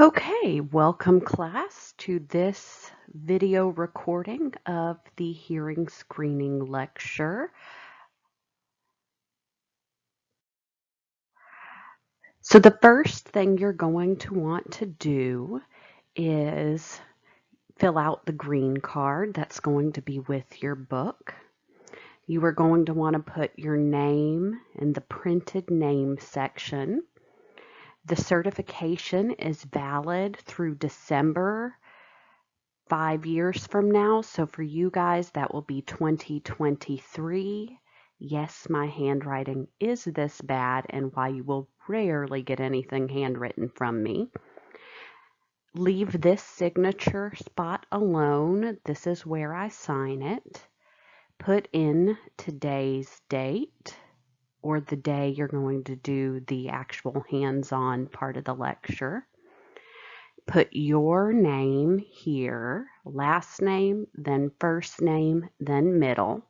Okay, welcome class to this video recording of the hearing screening lecture. So the first thing you're going to want to do is fill out the green card that's going to be with your book. You are going to want to put your name in the printed name section. The certification is valid through December 5 years from now. So for you guys, that will be 2023. Yes, my handwriting is this bad and why you will rarely get anything handwritten from me. Leave this signature spot alone. This is where I sign it. Put in today's date or the day you're going to do the actual hands-on part of the lecture. Put your name here, last name, then first name, then middle.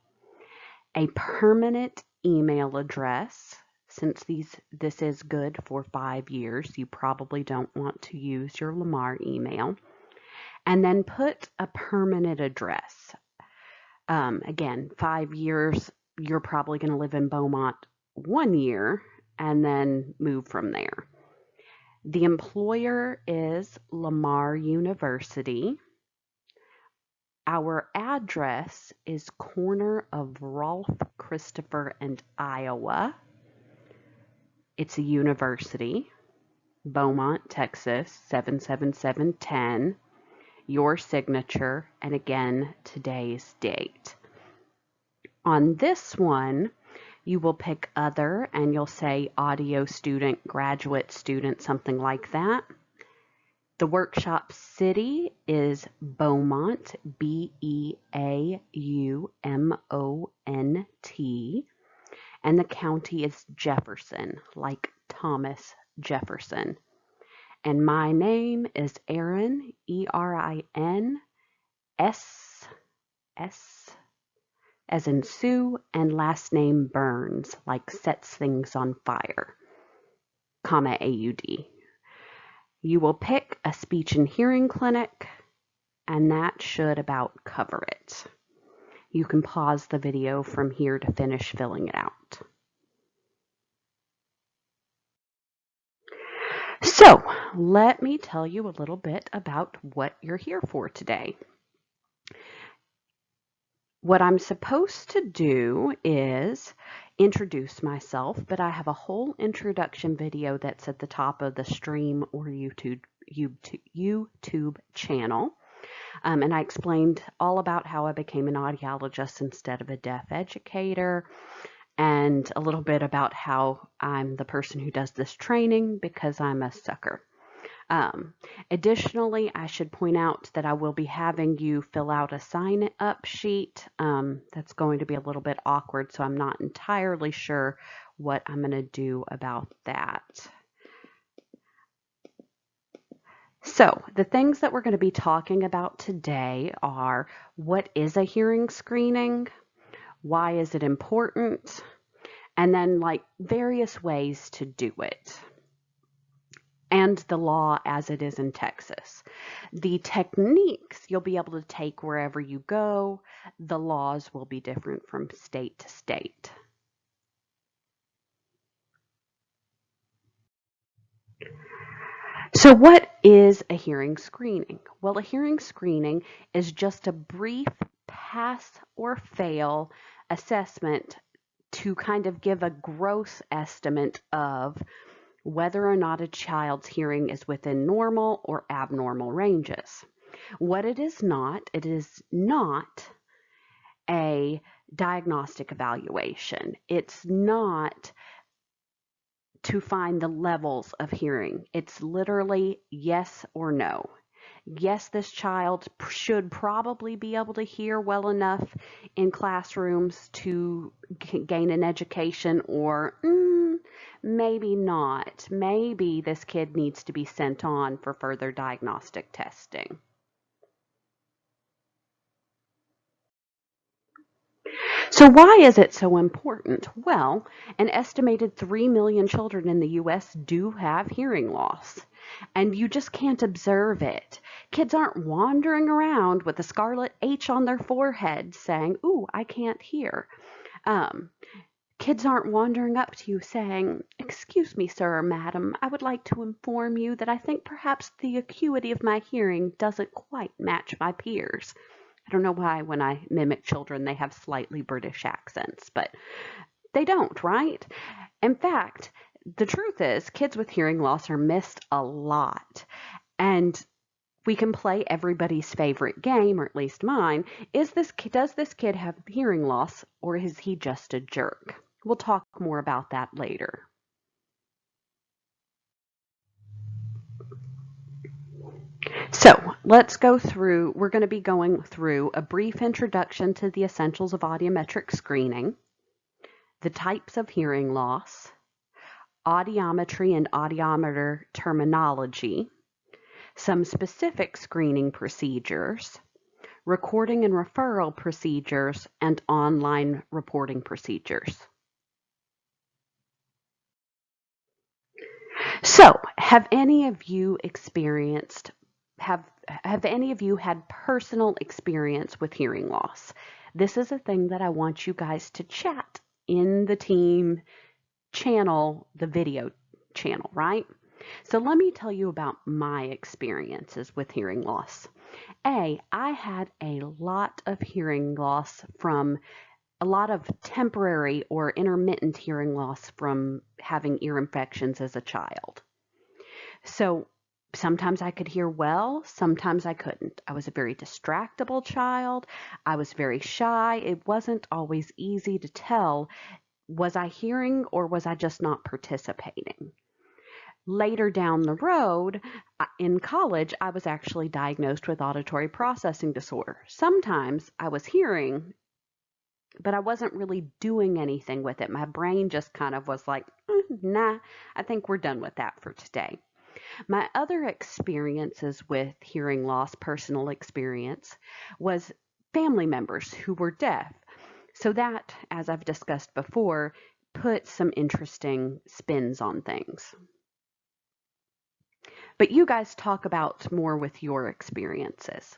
A permanent email address. Since this is good for 5 years, you probably don't want to use your Lamar email. And then put a permanent address. Again, 5 years, you're probably going to live in Beaumont 1 year and then move from there. The employer is Lamar University. Our address is corner of Rolfe, Christopher, and Iowa. It's a university. Beaumont, Texas, 77710. Your signature, and again, today's date. On this one, you will pick other and you'll say audio student, graduate student, something like that. The workshop city is Beaumont, B-E-A-U-M-O-N-T, and the county is Jefferson, like Thomas Jefferson. And my name is Erin, E-R-I-N-S-S, as in Sue, and last name Burns, like sets things on fire, comma A-U-D. You will pick a speech and hearing clinic, and that should about cover it. You can pause the video from here to finish filling it out. So, let me tell you a little bit about what you're here for today. What I'm supposed to do is introduce myself, but I have a whole introduction video that's at the top of the stream or YouTube channel. And I explained all about how I became an audiologist instead of a deaf educator, and a little bit about how I'm the person who does this training because I'm a sucker. Additionally, I should point out that I will be having you fill out a sign-up sheet. That's going to be a little bit awkward, so I'm not entirely sure what I'm going to do about that. So, the things that we're going to be talking about today are what is a hearing screening, why is it important, and then like various ways to do it, and the law as it is in Texas. The techniques you'll be able to take wherever you go. The laws will be different from state to state. So what is a hearing screening? Well, a hearing screening is just a brief pass or fail assessment to kind of give a gross estimate of whether or not a child's hearing is within normal or abnormal ranges. What it is not a diagnostic evaluation. It's not to find the levels of hearing. It's literally yes or no. Yes, this child should probably be able to hear well enough in classrooms to gain an education, or maybe not. Maybe this kid needs to be sent on for further diagnostic testing. So why is it so important? Well, an estimated 3 million children in the US do have hearing loss, and you just can't observe it. Kids aren't wandering around with a scarlet H on their forehead saying, "Ooh, I can't hear." Um, Kids aren't wandering up to you saying, "Excuse me, sir or madam, I would like to inform you that I think perhaps the acuity of my hearing doesn't quite match my peers." I don't know why when I mimic children they have slightly British accents, but they don't, right? In fact, the truth is kids with hearing loss are missed a lot. And we can play everybody's favorite game, or at least mine. Does this kid have hearing loss, or is he just a jerk? We'll talk more about that later. So let's go through, we're going to be going through a brief introduction to the essentials of audiometric screening, the types of hearing loss, audiometry and audiometer terminology, some specific screening procedures, recording and referral procedures, and online reporting procedures. So, have any of you had personal experience with hearing loss? This is a thing that I want you guys to chat in the team channel, the video channel, right? So let me tell you about my experiences with hearing loss. I had a lot of hearing loss from a lot of temporary or intermittent hearing loss from having ear infections as a child. So sometimes I could hear well, sometimes I couldn't. I was a very distractible child. I was very shy. It wasn't always easy to tell, was I hearing or was I just not participating? Later down the road, in college, I was actually diagnosed with auditory processing disorder. Sometimes I was hearing, but I wasn't really doing anything with it. My brain just kind of was like, nah, I think we're done with that for today. My other experiences with hearing loss, personal experience, was family members who were deaf. So that, as I've discussed before, put some interesting spins on things. But you guys talk about more with your experiences.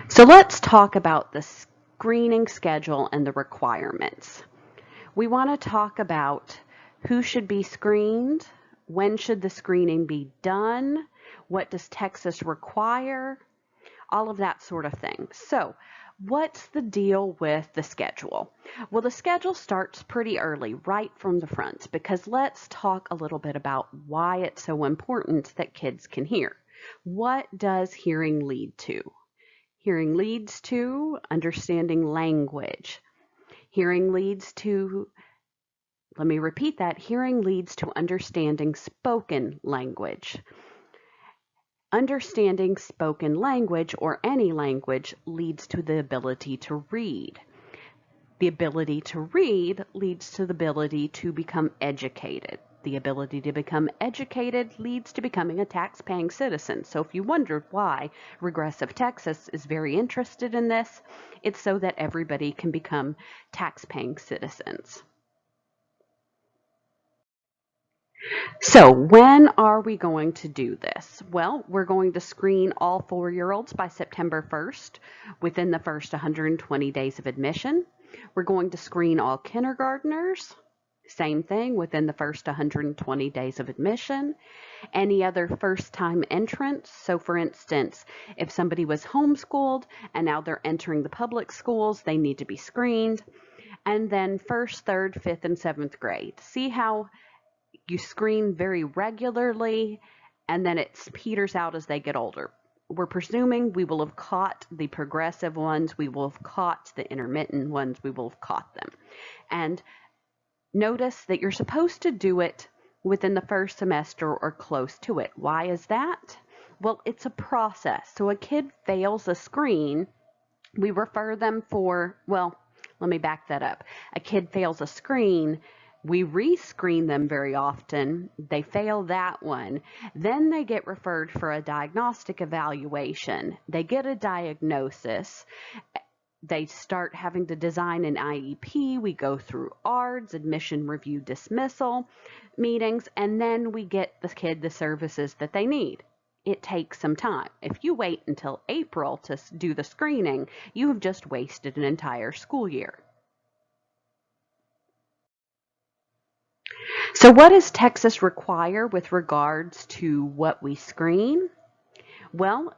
So let's talk about the screening schedule and the requirements. We want to talk about who should be screened, when should the screening be done, what does Texas require, all of that sort of thing. So what's the deal with the schedule? Well, the schedule starts pretty early, right from the front, because let's talk a little bit about why it's so important that kids can hear. What does hearing lead to? Hearing leads to understanding language. Hearing leads to, let me repeat that, hearing leads to understanding spoken language. Understanding spoken language, or any language, leads to the ability to read. The ability to read leads to the ability to become educated. The ability to become educated leads to becoming a tax-paying citizen. So if you wondered why Regressive Texas is very interested in this, it's so that everybody can become tax-paying citizens. So when are we going to do this? Well, we're going to screen all 4-year-olds by September 1st within the first 120 days of admission. We're going to screen all kindergartners, same thing, within the first 120 days of admission. Any other first-time entrants, so for instance, if somebody was homeschooled and now they're entering the public schools, they need to be screened. And then 1st, 3rd, 5th, and 7th grade. See how you screen very regularly, and then it peters out as they get older. We're presuming we will have caught the progressive ones, we will have caught the intermittent ones, we will have caught them. And notice that you're supposed to do it within the first semester or close to it. Why is that? Well, it's a process. So a kid fails a screen, we refer them for, well, let me back that up. A kid fails a screen, we rescreen them very often, they fail that one, then they get referred for a diagnostic evaluation, they get a diagnosis, They start having to design an IEP. We go through ARDS, admission review dismissal meetings, and then we get the kid the services that they need. It takes some time. If you wait until April to do the screening, you have just wasted an entire school year. So what does Texas require with regards to what we screen? Well,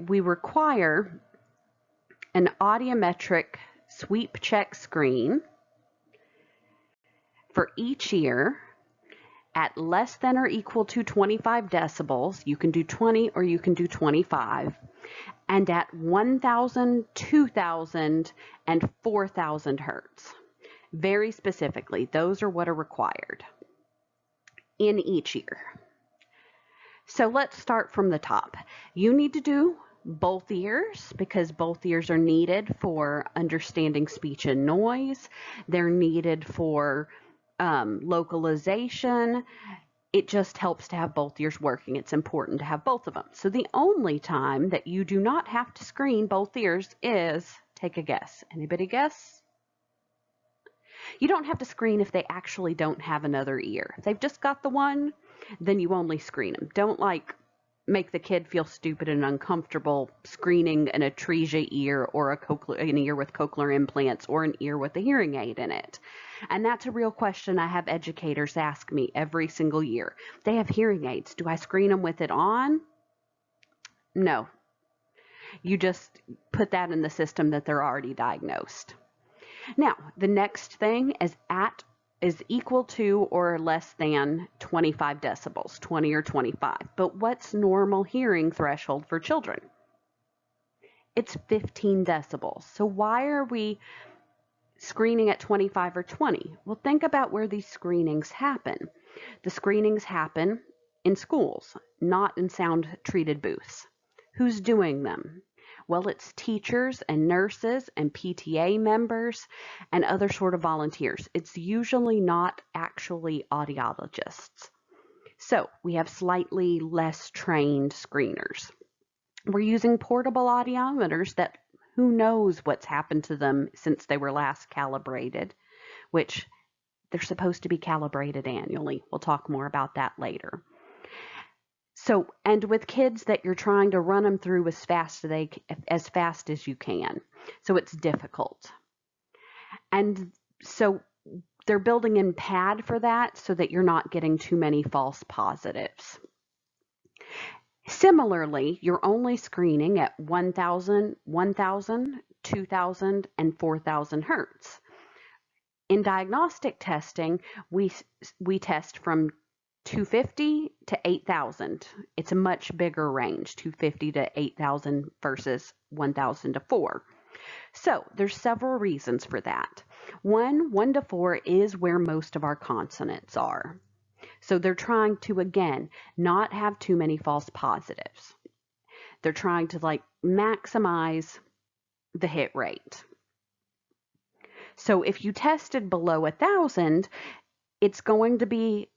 we require an audiometric sweep check screen for each year at less than or equal to 25 decibels. You can do 20 or you can do 25. And at 1,000, 2,000, and 4,000 hertz. Very specifically, those are what are required in each year. So let's start from the top. You need to do both ears because both ears are needed for understanding speech and noise. They're needed for localization. It just helps to have both ears working. It's important to have both of them. So the only time that you do not have to screen both ears is, take a guess. Anybody guess? You don't have to screen if they actually don't have another ear. If they've just got the one, then you only screen them. Don't make the kid feel stupid and uncomfortable screening an atresia ear or an ear with cochlear implants or an ear with a hearing aid in it. And that's a real question I have educators ask me every single year. They have hearing aids. Do I screen them with it on? No. You just put that in the system that they're already diagnosed. Now, the next thing is equal to or less than 25 decibels, 20 or 25. But what's normal hearing threshold for children? It's 15 decibels. So why are we screening at 25 or 20? Well, think about where these screenings happen. The screenings happen in schools, not in sound-treated booths. Who's doing them? Well, it's teachers and nurses and PTA members and other sort of volunteers. It's usually not actually audiologists. So we have slightly less trained screeners. We're using portable audiometers that who knows what's happened to them since they were last calibrated, which they're supposed to be calibrated annually. We'll talk more about that later. So, and with kids that you're trying to run them through as fast as you can. So it's difficult. And so they're building in pad for that so that you're not getting too many false positives. Similarly, you're only screening at 1,000, 2,000, and 4,000 hertz. In diagnostic testing, we test from 250 to 8,000. It's a much bigger range, 250 to 8,000 versus 1,000 to 4. So there's several reasons for that. 1 to 4 is where most of our consonants are. So they're trying to, again, not have too many false positives. They're trying to maximize the hit rate. So if you tested below 1,000, it's going to be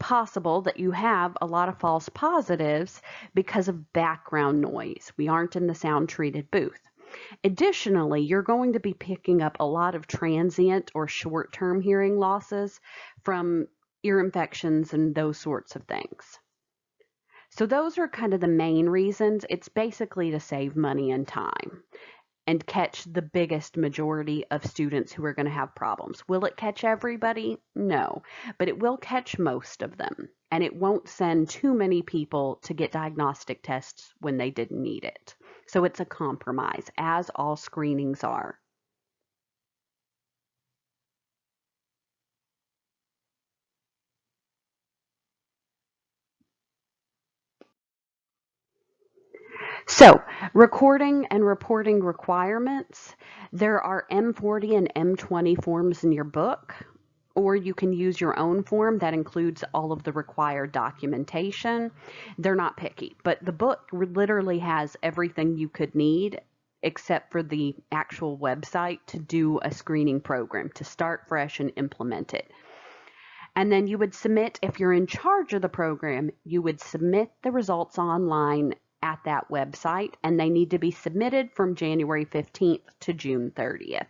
possible that you have a lot of false positives because of background noise. We aren't in the sound treated booth. Additionally, you're going to be picking up a lot of transient or short-term hearing losses from ear infections and those sorts of things. So those are kind of the main reasons. It's basically to save money and time and catch the biggest majority of students who are going to have problems. Will it catch everybody? No, but it will catch most of them, and it won't send too many people to get diagnostic tests when they didn't need it. So it's a compromise, as all screenings are. So, recording and reporting requirements. There are M40 and M20 forms in your book, or you can use your own form that includes all of the required documentation. They're not picky, but the book literally has everything you could need except for the actual website to do a screening program, to start fresh and implement it. And then you would submit, if you're in charge of the program, you would submit the results online at that website, and they need to be submitted from January 15th to June 30th.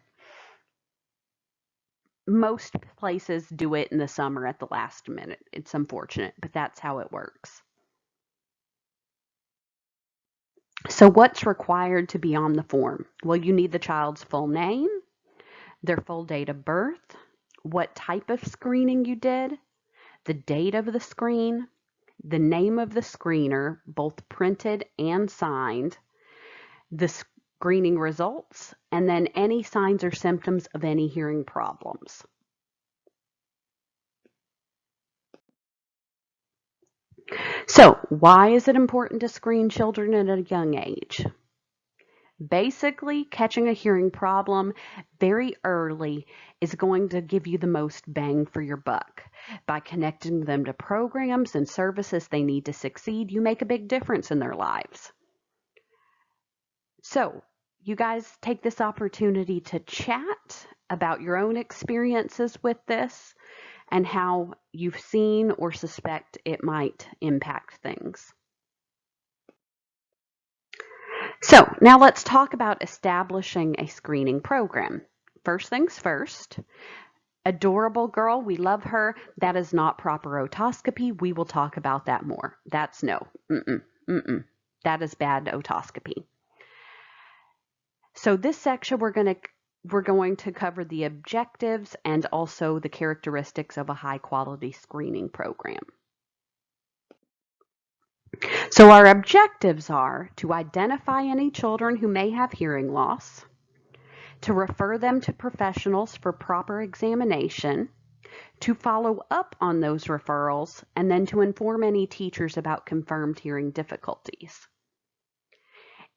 Most places do it in the summer at the last minute. It's unfortunate, but that's how it works. So what's required to be on the form? Well, you need the child's full name, their full date of birth, what type of screening you did, the date of the screen, the name of the screener, both printed and signed, the screening results, and then any signs or symptoms of any hearing problems. So, why is it important to screen children at a young age? Basically, catching a hearing problem very early is going to give you the most bang for your buck. By connecting them to programs and services they need to succeed, you make a big difference in their lives. So, you guys take this opportunity to chat about your own experiences with this and how you've seen or suspect it might impact things. So now let's talk about establishing a screening program. First things first, adorable girl, we love her. That is not proper otoscopy. We will talk about that more. That's no. That is bad otoscopy. So this section we're going to cover the objectives and also the characteristics of a high quality screening program. So our objectives are to identify any children who may have hearing loss, to refer them to professionals for proper examination, to follow up on those referrals, and then to inform any teachers about confirmed hearing difficulties.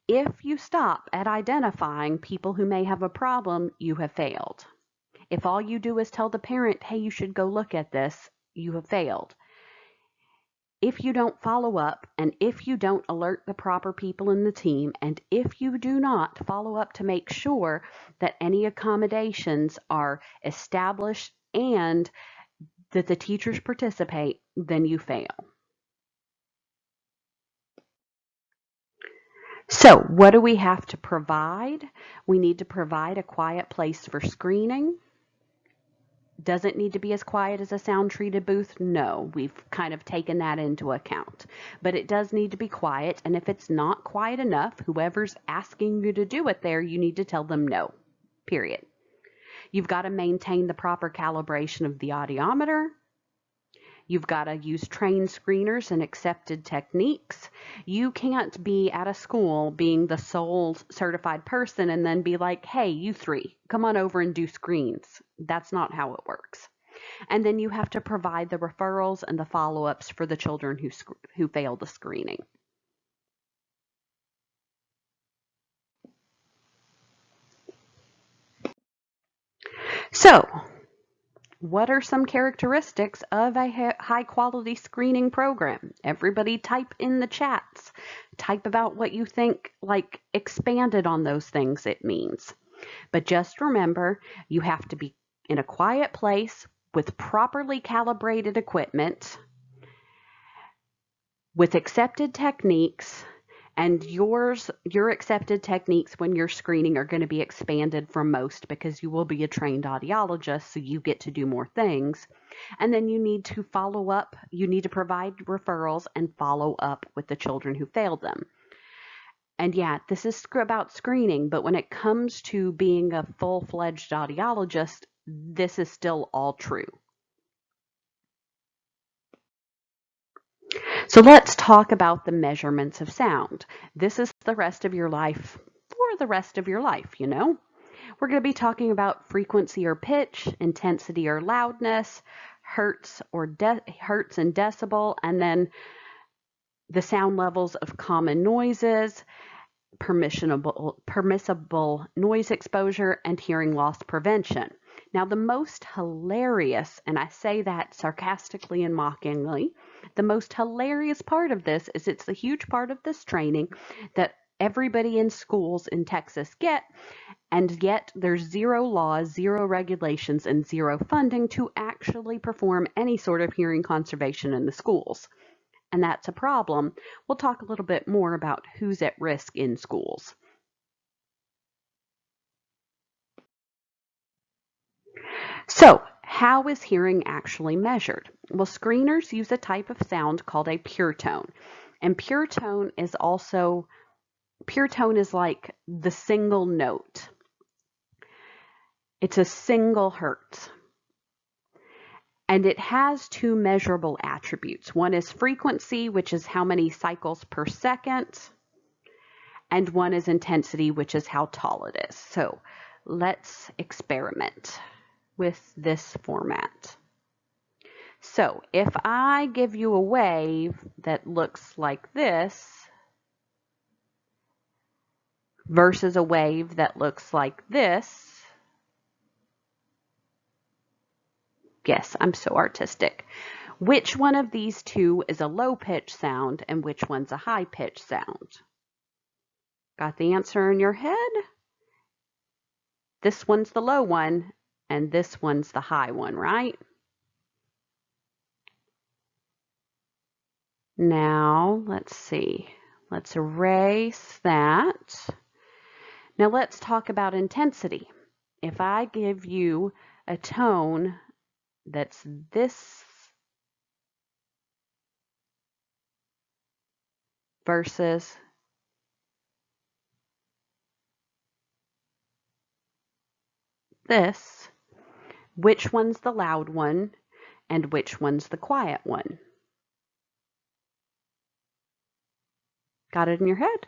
If you stop at identifying people who may have a problem, you have failed. If all you do is tell the parent, hey, you should go look at this, you have failed. If you don't follow up, and if you don't alert the proper people in the team, and if you do not follow up to make sure that any accommodations are established and that the teachers participate, then you fail. So, what do we have to provide? We need to provide a quiet place for screening. Does it need to be as quiet as a sound-treated booth? No, we've kind of taken that into account. But it does need to be quiet, and if it's not quiet enough, whoever's asking you to do it there, you need to tell them no, period. You've got to maintain the proper calibration of the audiometer. You've got to use trained screeners and accepted techniques. You can't be at a school being the sole certified person and then be like, hey, you three, come on over and do screens. That's not how it works. And then you have to provide the referrals and the follow-ups for the children who fail the screening. So, what are some characteristics of a high-quality screening program? Everybody type in the chats. Type about what you think, like expanded on those things it means. But just remember, you have to be in a quiet place with properly calibrated equipment, with accepted techniques, and your accepted techniques when you're screening are going to be expanded from most because you will be a trained audiologist, so you get to do more things. And then you need to follow up. You need to provide referrals and follow up with the children who failed them. And yeah, this is about screening, but when it comes to being a full-fledged audiologist, this is still all true. So let's talk about the measurements of sound. This is the rest of your life, for the rest of your life, you know. We're going to be talking about frequency or pitch, intensity or loudness, hertz and decibel, and then the sound levels of common noises, permissible noise exposure, and hearing loss prevention. Now, the most hilarious, and I say that sarcastically and mockingly, the most hilarious part of this is it's a huge part of this training that everybody in schools in Texas get, and yet there's zero laws, zero regulations, and zero funding to actually perform any sort of hearing conservation in the schools. and that's a problem. We'll talk a little bit more about who's at risk in schools. So, how is hearing actually measured? Well, screeners use a type of sound called a pure tone. And pure tone is like the single note. It's a single hertz. And it has two measurable attributes. One is frequency, which is how many cycles per second, and one is intensity, which is how tall it is. So let's experiment with this format. So if I give you a wave that looks like this versus a wave that looks like this, yes, I'm so artistic. Which one of these two is a low-pitch sound and which one's a high-pitch sound? Got the answer in your head? This one's the low one and this one's the high one, right? Now, let's see. Let's erase that. Now let's talk about intensity. If I give you a tone that's this versus this, which one's the loud one and which one's the quiet one? Got it in your head?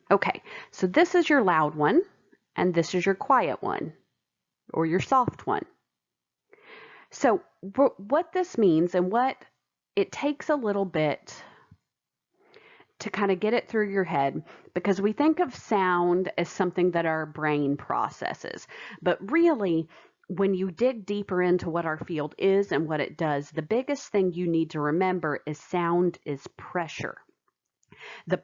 Okay, so this is your loud one and this is your quiet one or your soft one. So what this means and what it takes a little bit to kind of get it through your head, because we think of sound as something that our brain processes, but really when you dig deeper into what our field is and what it does, the biggest thing you need to remember is sound is pressure. The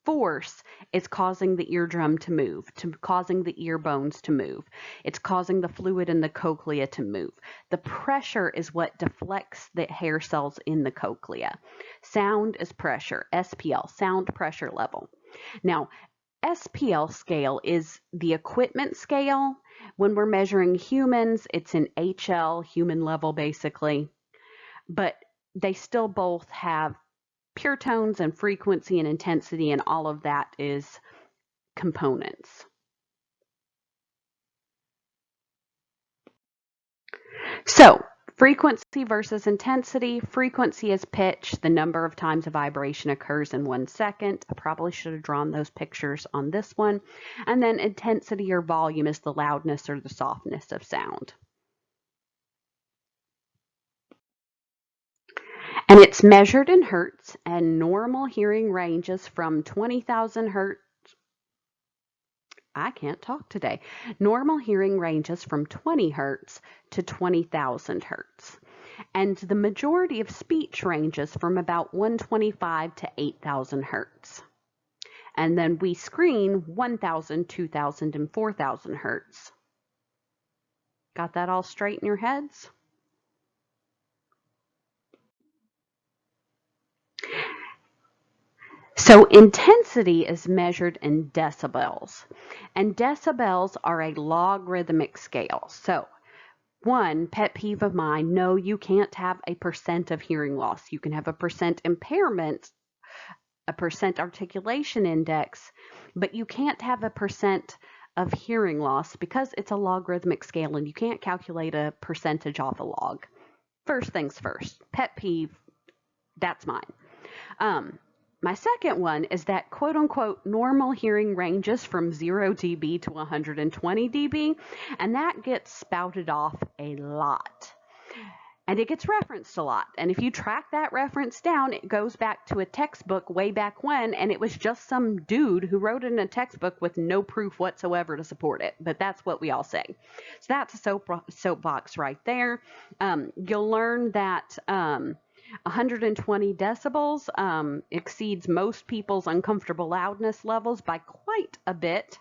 force is causing the eardrum to move, causing the ear bones to move. It's causing the fluid in the cochlea to move. The pressure is what deflects the hair cells in the cochlea. Sound is pressure, SPL, sound pressure level. Now, SPL scale is the equipment scale. When we're measuring humans, it's an HL, human level basically, but they still both have pure tones and frequency and intensity, and all of that is components. So frequency versus intensity. Frequency is pitch, the number of times a vibration occurs in 1 second. I probably should have drawn those pictures on this one. And then intensity or volume is the loudness or the softness of sound. And it's measured in hertz, and normal hearing ranges from 20,000 hertz. I can't talk today. Normal hearing ranges from 20 hertz to 20,000 hertz. And the majority of speech ranges from about 125 to 8,000 hertz. And then we screen 1,000, 2,000, and 4,000 hertz. Got that all straight in your heads? So intensity is measured in decibels, and decibels are a logarithmic scale. So one pet peeve of mine, no, you can't have a percent of hearing loss. You can have a percent impairment, a percent articulation index, but you can't have a percent of hearing loss because it's a logarithmic scale and you can't calculate a percentage off a log. First things first, pet peeve, that's mine. My second one is that quote unquote normal hearing ranges from 0 dB to 120 dB, and that gets spouted off a lot. And it gets referenced a lot. And if you track that reference down, it goes back to a textbook way back when, and it was just some dude who wrote it in a textbook with no proof whatsoever to support it. But that's what we all say. So that's a soapbox right there. You'll learn that 120 decibels exceeds most people's uncomfortable loudness levels by quite a bit.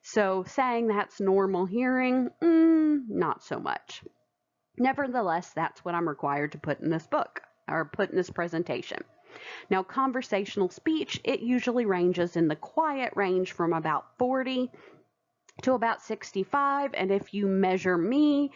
So saying that's normal hearing, not so much. Nevertheless, that's what I'm required to put in this book or put in this presentation. Now, conversational speech, it usually ranges in the quiet range from about 40 to about 65. And if you measure me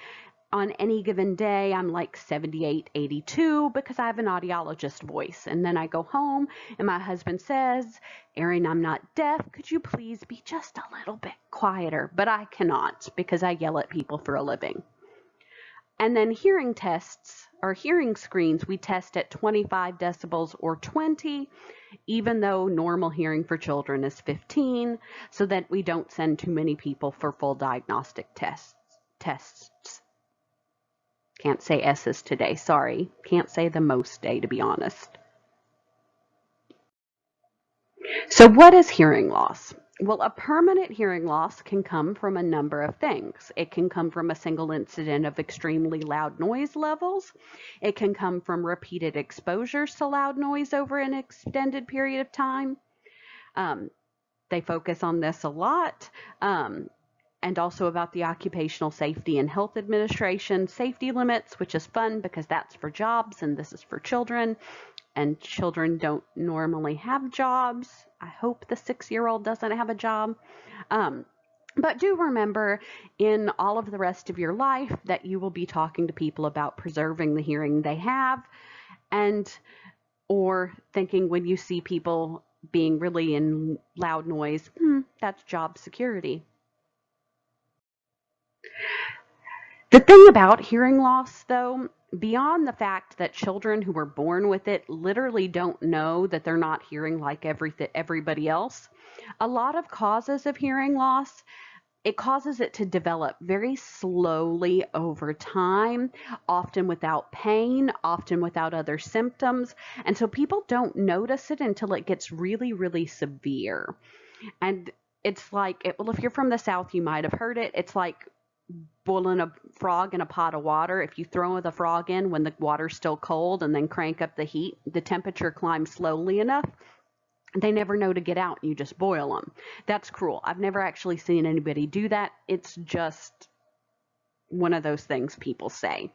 on any given day, I'm like 78, 82 because I have an audiologist voice. And then I go home and my husband says, Erin, I'm not deaf. Could you please be just a little bit quieter? But I cannot because I yell at people for a living. And then hearing tests or hearing screens, we test at 25 decibels or 20, even though normal hearing for children is 15, so that we don't send too many people for full diagnostic tests. Can't say S's today, sorry. Can't say the most day, to be honest. So what is hearing loss? Well, a permanent hearing loss can come from a number of things. It can come from a single incident of extremely loud noise levels. It can come from repeated exposures to loud noise over an extended period of time. They focus on this a lot. And also about the Occupational Safety and Health Administration safety limits, which is fun because that's for jobs and this is for children. And children don't normally have jobs. I hope the 6-year-old doesn't have a job. But do remember in all of the rest of your life that you will be talking to people about preserving the hearing they have, and or thinking when you see people being really in loud noise, that's job security. The thing about hearing loss, though, beyond the fact that children who were born with it literally don't know that they're not hearing like everybody else, a lot of causes of hearing loss, it causes it to develop very slowly over time, often without pain, often without other symptoms. And so people don't notice it until it gets really, really severe. And it's like, well, if you're from the South, you might have heard it. It's like boiling a frog in a pot of water. If you throw the frog in when the water's still cold and then crank up the heat, the temperature climbs slowly enough. They never know to get out. You just boil them. That's cruel. I've never actually seen anybody do that. It's just one of those things people say.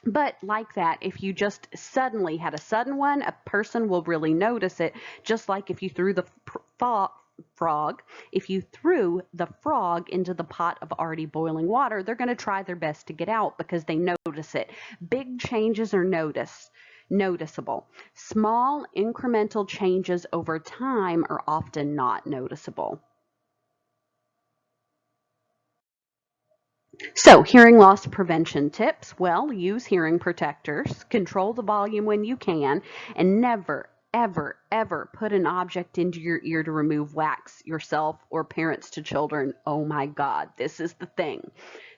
But like that, if you just suddenly had a sudden one, a person will really notice it, just like if you threw the frog into the pot of already boiling water, they're going to try their best to get out because they notice it. Big changes are noticeable. Small incremental changes over time are often not noticeable. So, hearing loss prevention tips. Well, use hearing protectors, control the volume when you can, and never, ever, ever put an object into your ear to remove wax yourself or parents to children. Oh my God, this is the thing.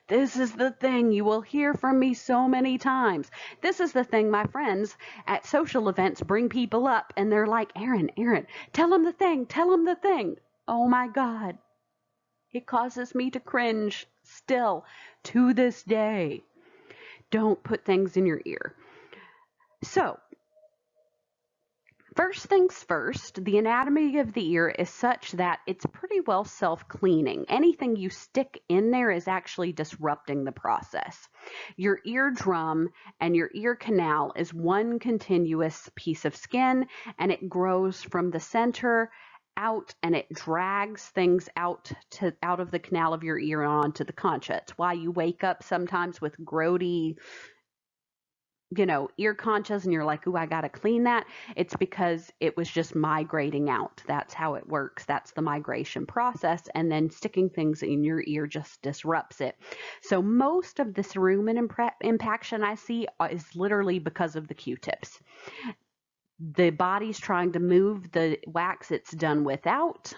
This is the thing you will hear from me so many times. This is the thing my friends at social events bring people up and they're like, Erin, tell them the thing. Oh my God. It causes me to cringe still to this day. Don't put things in your ear. So, first things first, the anatomy of the ear is such that it's pretty well self-cleaning. Anything you stick in there is actually disrupting the process. Your eardrum and your ear canal is one continuous piece of skin, and it grows from the center out and it drags things out of the canal of your ear and onto the concha. It's why you wake up sometimes with grody, ear conchas and you're like, ooh, I got to clean that. It's because it was just migrating out. That's how it works. That's the migration process. And then sticking things in your ear just disrupts it. So most of this rumen impaction I see is literally because of the Q-tips. The body's trying to move the wax it's done without.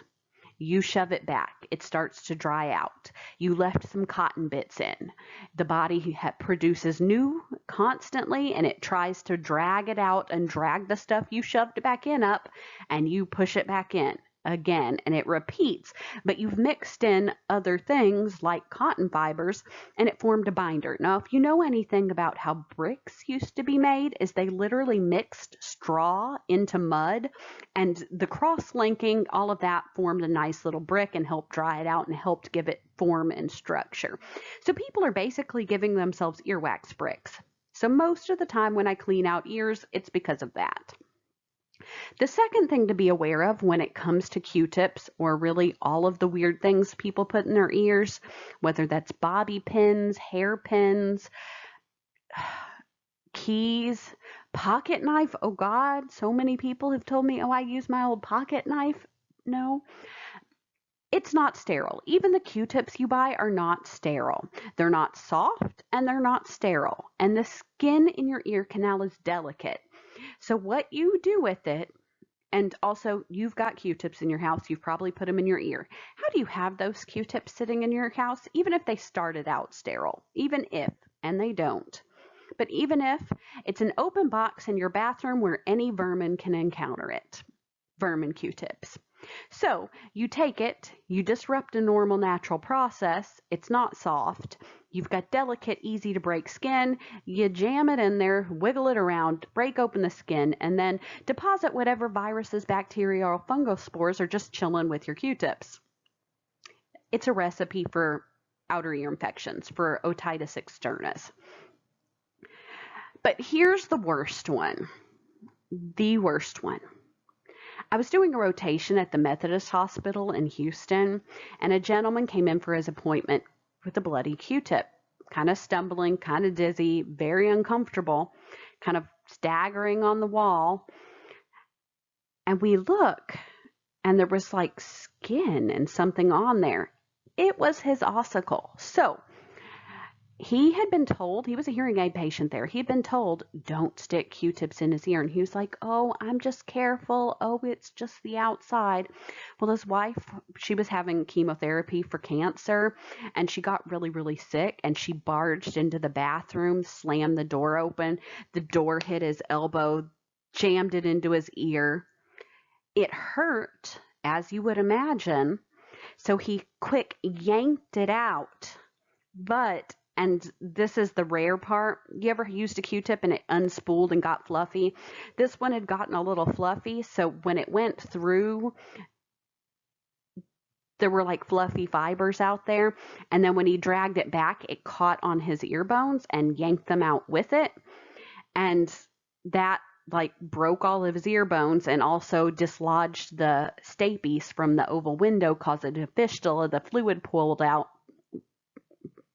You shove it back. It starts to dry out. You left some cotton bits in. The body produces new constantly, and it tries to drag it out and drag the stuff you shoved back in up, and you push it back in. again, and it repeats, but you've mixed in other things like cotton fibers and it formed a binder. Now, if you know anything about how bricks used to be made, is they literally mixed straw into mud, and the cross-linking, all of that formed a nice little brick and helped dry it out and helped give it form and structure. So people are basically giving themselves earwax bricks. So most of the time when I clean out ears, it's because of that. The second thing to be aware of when it comes to Q-tips, or really all of the weird things people put in their ears, whether that's bobby pins, hairpins, keys, pocket knife. Oh God, so many people have told me, oh, I use my old pocket knife. No, it's not sterile. Even the Q-tips you buy are not sterile. They're not soft and they're not sterile. And the skin in your ear canal is delicate. So what you do with it, and also you've got Q-tips in your house, you've probably put them in your ear. How do you have those Q-tips sitting in your house? Even if they started out sterile, even if, and they don't. But even if, it's an open box in your bathroom where any vermin can encounter it. Vermin Q-tips. So you take it, you disrupt a normal natural process, it's not soft, you've got delicate, easy to break skin, you jam it in there, wiggle it around, break open the skin, and then deposit whatever viruses, bacteria, or fungal spores are just chilling with your Q-tips. It's a recipe for outer ear infections, for otitis externa. But here's the worst one. The worst one. I was doing a rotation at the Methodist Hospital in Houston, and a gentleman came in for his appointment with a bloody Q-tip, kind of stumbling, kind of dizzy, very uncomfortable, kind of staggering on the wall. And we look, and there was like skin and something on there. It was his ossicle. So he had been told, he was a hearing aid patient there, he'd been told, don't stick Q-tips in his ear. And he was like, oh, I'm just careful. Oh, it's just the outside. Well, his wife, she was having chemotherapy for cancer, and she got really, really sick, and she barged into the bathroom, slammed the door open. The door hit his elbow, jammed it into his ear. It hurt, as you would imagine. So he quick yanked it out. But, and this is the rare part, you ever used a Q-tip and it unspooled and got fluffy? This one had gotten a little fluffy, so when it went through, there were like fluffy fibers out there, and then when he dragged it back, it caught on his ear bones and yanked them out with it, and that like broke all of his ear bones and also dislodged the stapes from the oval window, causing a fistula. The fluid pulled out.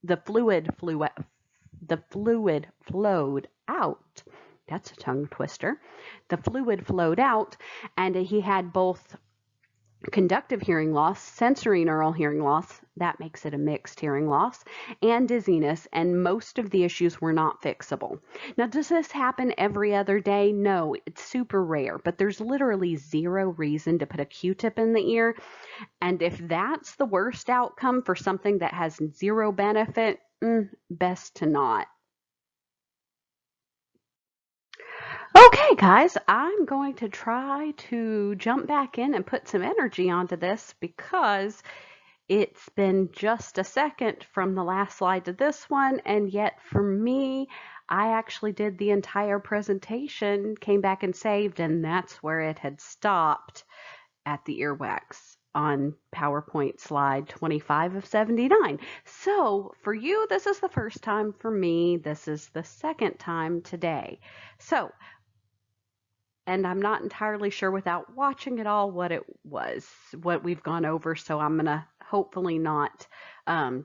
The fluid flowed out. That's a tongue twister. The fluid flowed out, and he had both conductive hearing loss, sensory neural hearing loss, that makes it a mixed hearing loss, and dizziness, and most of the issues were not fixable. Now, does this happen every other day? No, it's super rare, but there's literally zero reason to put a Q-tip in the ear. And if that's the worst outcome for something that has zero benefit, best to not. Okay, guys, I'm going to try to jump back in and put some energy onto this because it's been just a second from the last slide to this one, and yet for me, I actually did the entire presentation, came back and saved, and that's where it had stopped at the earwax on PowerPoint slide 25 of 79. So for you, this is the first time. For me, this is the second time today. So, and I'm not entirely sure without watching it all what it was, what we've gone over, so I'm going to hopefully not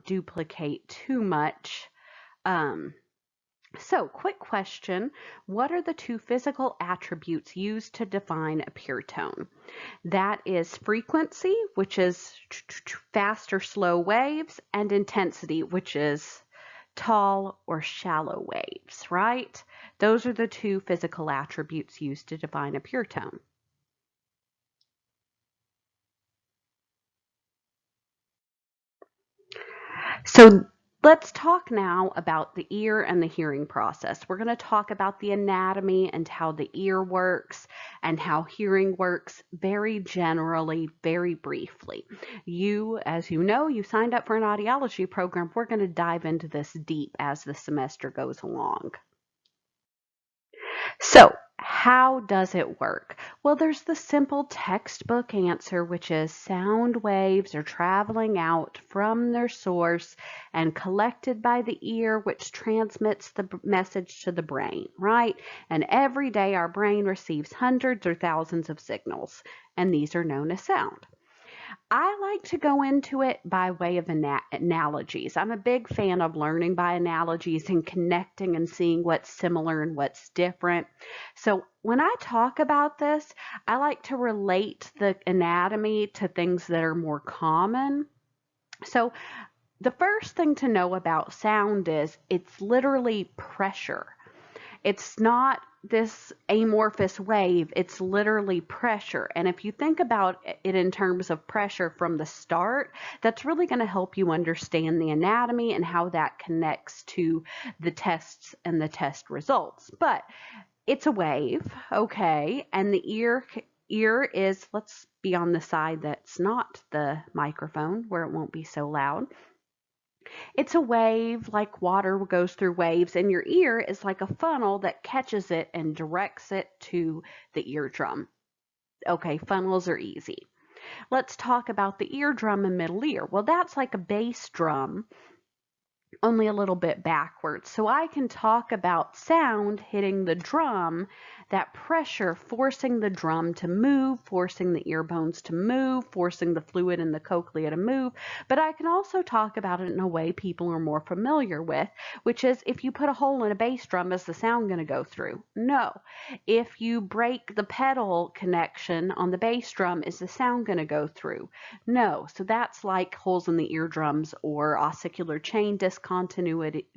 duplicate too much. So, quick question. What are the two physical attributes used to define a pure tone? That is frequency, which is fast or slow waves, and intensity, which is tall or shallow waves, right? Those are the two physical attributes used to define a pure tone. So Let's talk now about the ear and the hearing process. We're going to talk about the anatomy and how the ear works and how hearing works very generally, very briefly. You, as you know, you signed up for an audiology program. We're going to dive into this deep as the semester goes along. So, how does it work? Well, there's the simple textbook answer, which is sound waves are traveling out from their source and collected by the ear, which transmits the message to the brain, right? And every day our brain receives hundreds or thousands of signals, and these are known as sound. I like to go into it by way of analogies. I'm a big fan of learning by analogies and connecting and seeing what's similar and what's different. So when I talk about this, I like to relate the anatomy to things that are more common. So the first thing to know about sound is it's literally pressure. It's not this amorphous wave, it's literally pressure. And if you think about it in terms of pressure from the start, that's really going to help you understand the anatomy and how that connects to the tests and the test results. But it's a wave, okay, and the ear is, let's be on the side that's not the microphone where it won't be so loud. It's a wave like water goes through waves, and your ear is like a funnel that catches it and directs it to the eardrum. Okay, funnels are easy. Let's talk about the eardrum and middle ear. Well, that's like a bass drum, only a little bit backwards. So I can talk about sound hitting the drum, that pressure forcing the drum to move, forcing the ear bones to move, forcing the fluid in the cochlea to move. But I can also talk about it in a way people are more familiar with, which is if you put a hole in a bass drum, is the sound going to go through? No. If you break the pedal connection on the bass drum, is the sound going to go through? No. So that's like holes in the eardrums or ossicular chain discontinuity,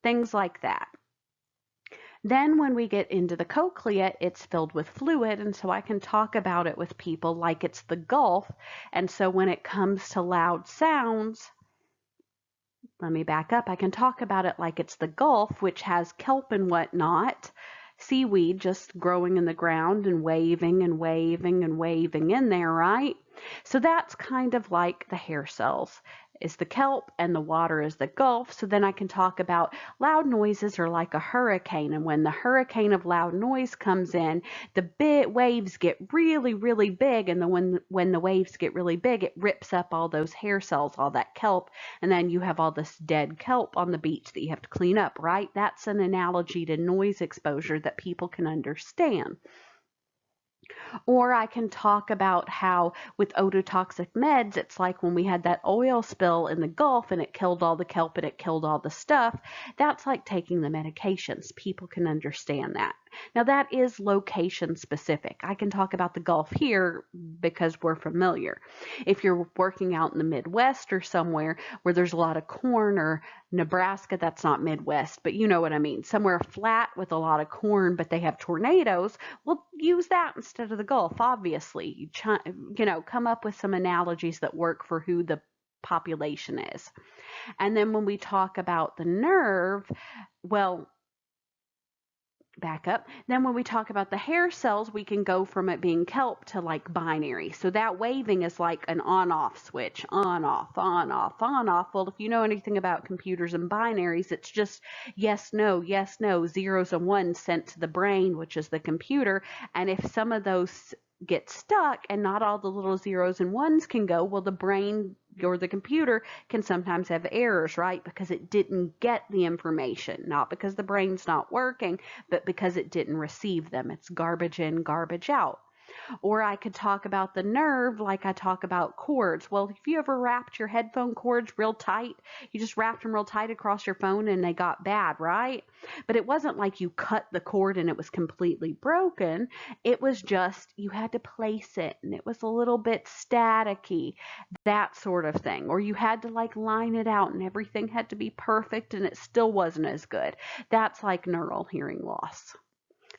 things like that. Then when we get into the cochlea, it's filled with fluid, and so I can talk about it with people like it's the Gulf. And so when it comes to loud sounds, let me back up. I can talk about it like it's the Gulf, which has kelp and whatnot, seaweed just growing in the ground and waving and waving and waving in there, right? So that's kind of like the hair cells is the kelp and the water is the Gulf. So then I can talk about loud noises are like a hurricane. And when the hurricane of loud noise comes in, the big waves get really, really big. And when the waves get really big, it rips up all those hair cells, all that kelp. And then you have all this dead kelp on the beach that you have to clean up, right? That's an analogy to noise exposure that people can understand. Or I can talk about how with ototoxic meds, it's like when we had that oil spill in the Gulf and it killed all the kelp and it killed all the stuff. That's like taking the medications. People can understand that. Now that is location specific. I can talk about the Gulf here because we're familiar. If you're working out in the Midwest or somewhere where there's a lot of corn, or Nebraska, that's not Midwest, but you know what I mean. Somewhere flat with a lot of corn, but they have tornadoes, well, use that instead of the Gulf, obviously. Come up with some analogies that work for who the population is. And then when we talk about the nerve, well, back up. Then when we talk about the hair cells, we can go from it being kelp to like binary. So that waving is like an on-off switch, on, off, on, off, on, off. Well, if you know anything about computers and binaries, it's just yes, no, zeros and ones sent to the brain, which is the computer. And if some of those get stuck and not all the little zeros and ones can go, well, the brain or the computer can sometimes have errors, right? Because it didn't get the information, not because the brain's not working, but because it didn't receive them. It's garbage in, garbage out. Or I could talk about the nerve like I talk about cords. Well, if you ever wrapped your headphone cords real tight, you just wrapped them real tight across your phone and they got bad, right? But it wasn't like you cut the cord and it was completely broken. It was just you had to place it and it was a little bit staticky, that sort of thing. Or you had to like line it out and everything had to be perfect and it still wasn't as good. That's like neural hearing loss.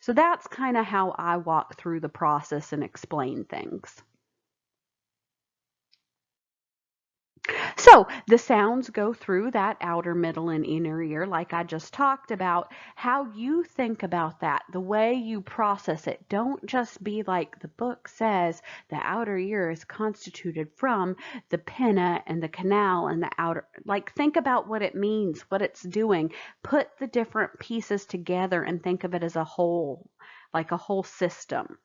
So that's kind of how I walk through the process and explain things. So the sounds go through that outer, middle, and inner ear, like I just talked about. How you think about that, the way you process it. Don't just be like the book says, the outer ear is constituted from the pinna and the canal and the outer. Like, think about what it means, what it's doing. Put the different pieces together and think of it as a whole, like a whole system.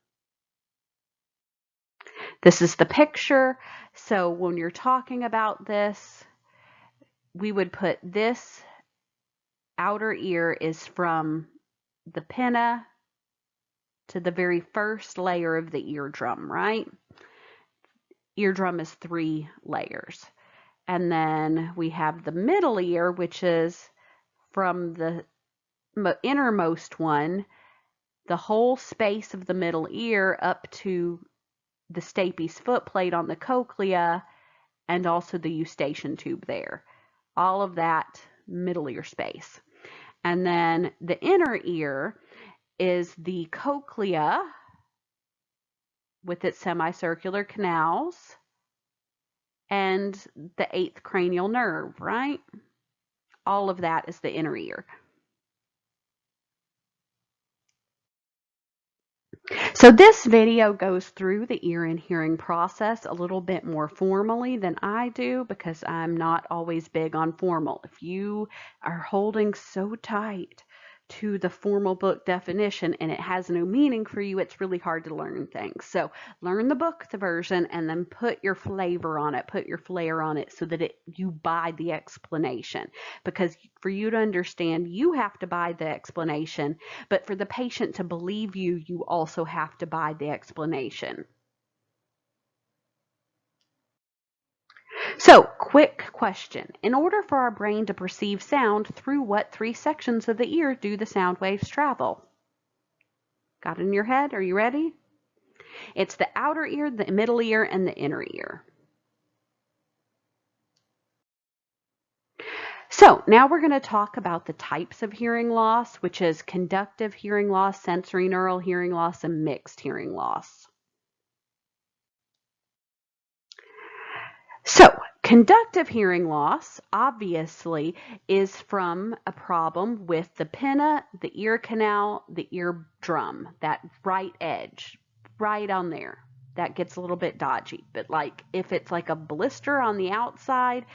This is the picture. So when you're talking about this, we would put this outer ear is from the pinna to the very first layer of the eardrum, right? Eardrum is 3 layers. And then we have the middle ear, which is from the innermost one, the whole space of the middle ear up to the stapes footplate on the cochlea, and also the eustachian tube there. All of that middle ear space. And then the inner ear is the cochlea with its semicircular canals and the 8th cranial nerve, right? All of that is the inner ear. So this video goes through the ear and hearing process a little bit more formally than I do, because I'm not always big on formal. If you are holding so tight to the formal book definition and it has no meaning for you, it's really hard to learn things. So learn the book, the version, and then put your flavor on it, put your flair on it, so that you buy the explanation. Because for you to understand, you have to buy the explanation, but for the patient to believe you, you also have to buy the explanation. So, quick question. In order for our brain to perceive sound, through what 3 sections of the ear do the sound waves travel? Got it in your head? Are you ready? It's the outer ear, the middle ear, and the inner ear. So now we're going to talk about the types of hearing loss, which is conductive hearing loss, sensory neural hearing loss, and mixed hearing loss. So conductive hearing loss, obviously, is from a problem with the pinna, the ear canal, the eardrum, that right edge, right on there. That gets a little bit dodgy, but like if it's like a blister on the outside,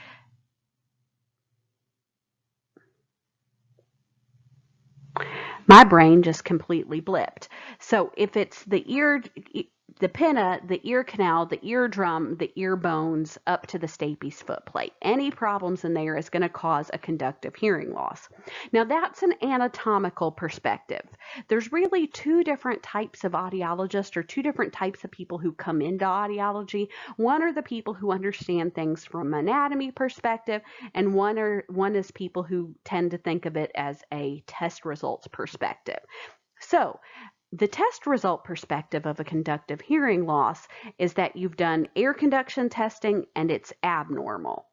my brain just completely blipped. So if it's the pinna, the ear canal, the eardrum, the ear bones up to the stapes footplate, any problems in there is going to cause a conductive hearing loss. Now that's an anatomical perspective. There's really 2 different types of audiologists, or 2 different types of people who come into audiology. One are the people who understand things from an anatomy perspective, and one is people who tend to think of it as a test results perspective. So the test result perspective of a conductive hearing loss is that you've done air conduction testing and it's abnormal.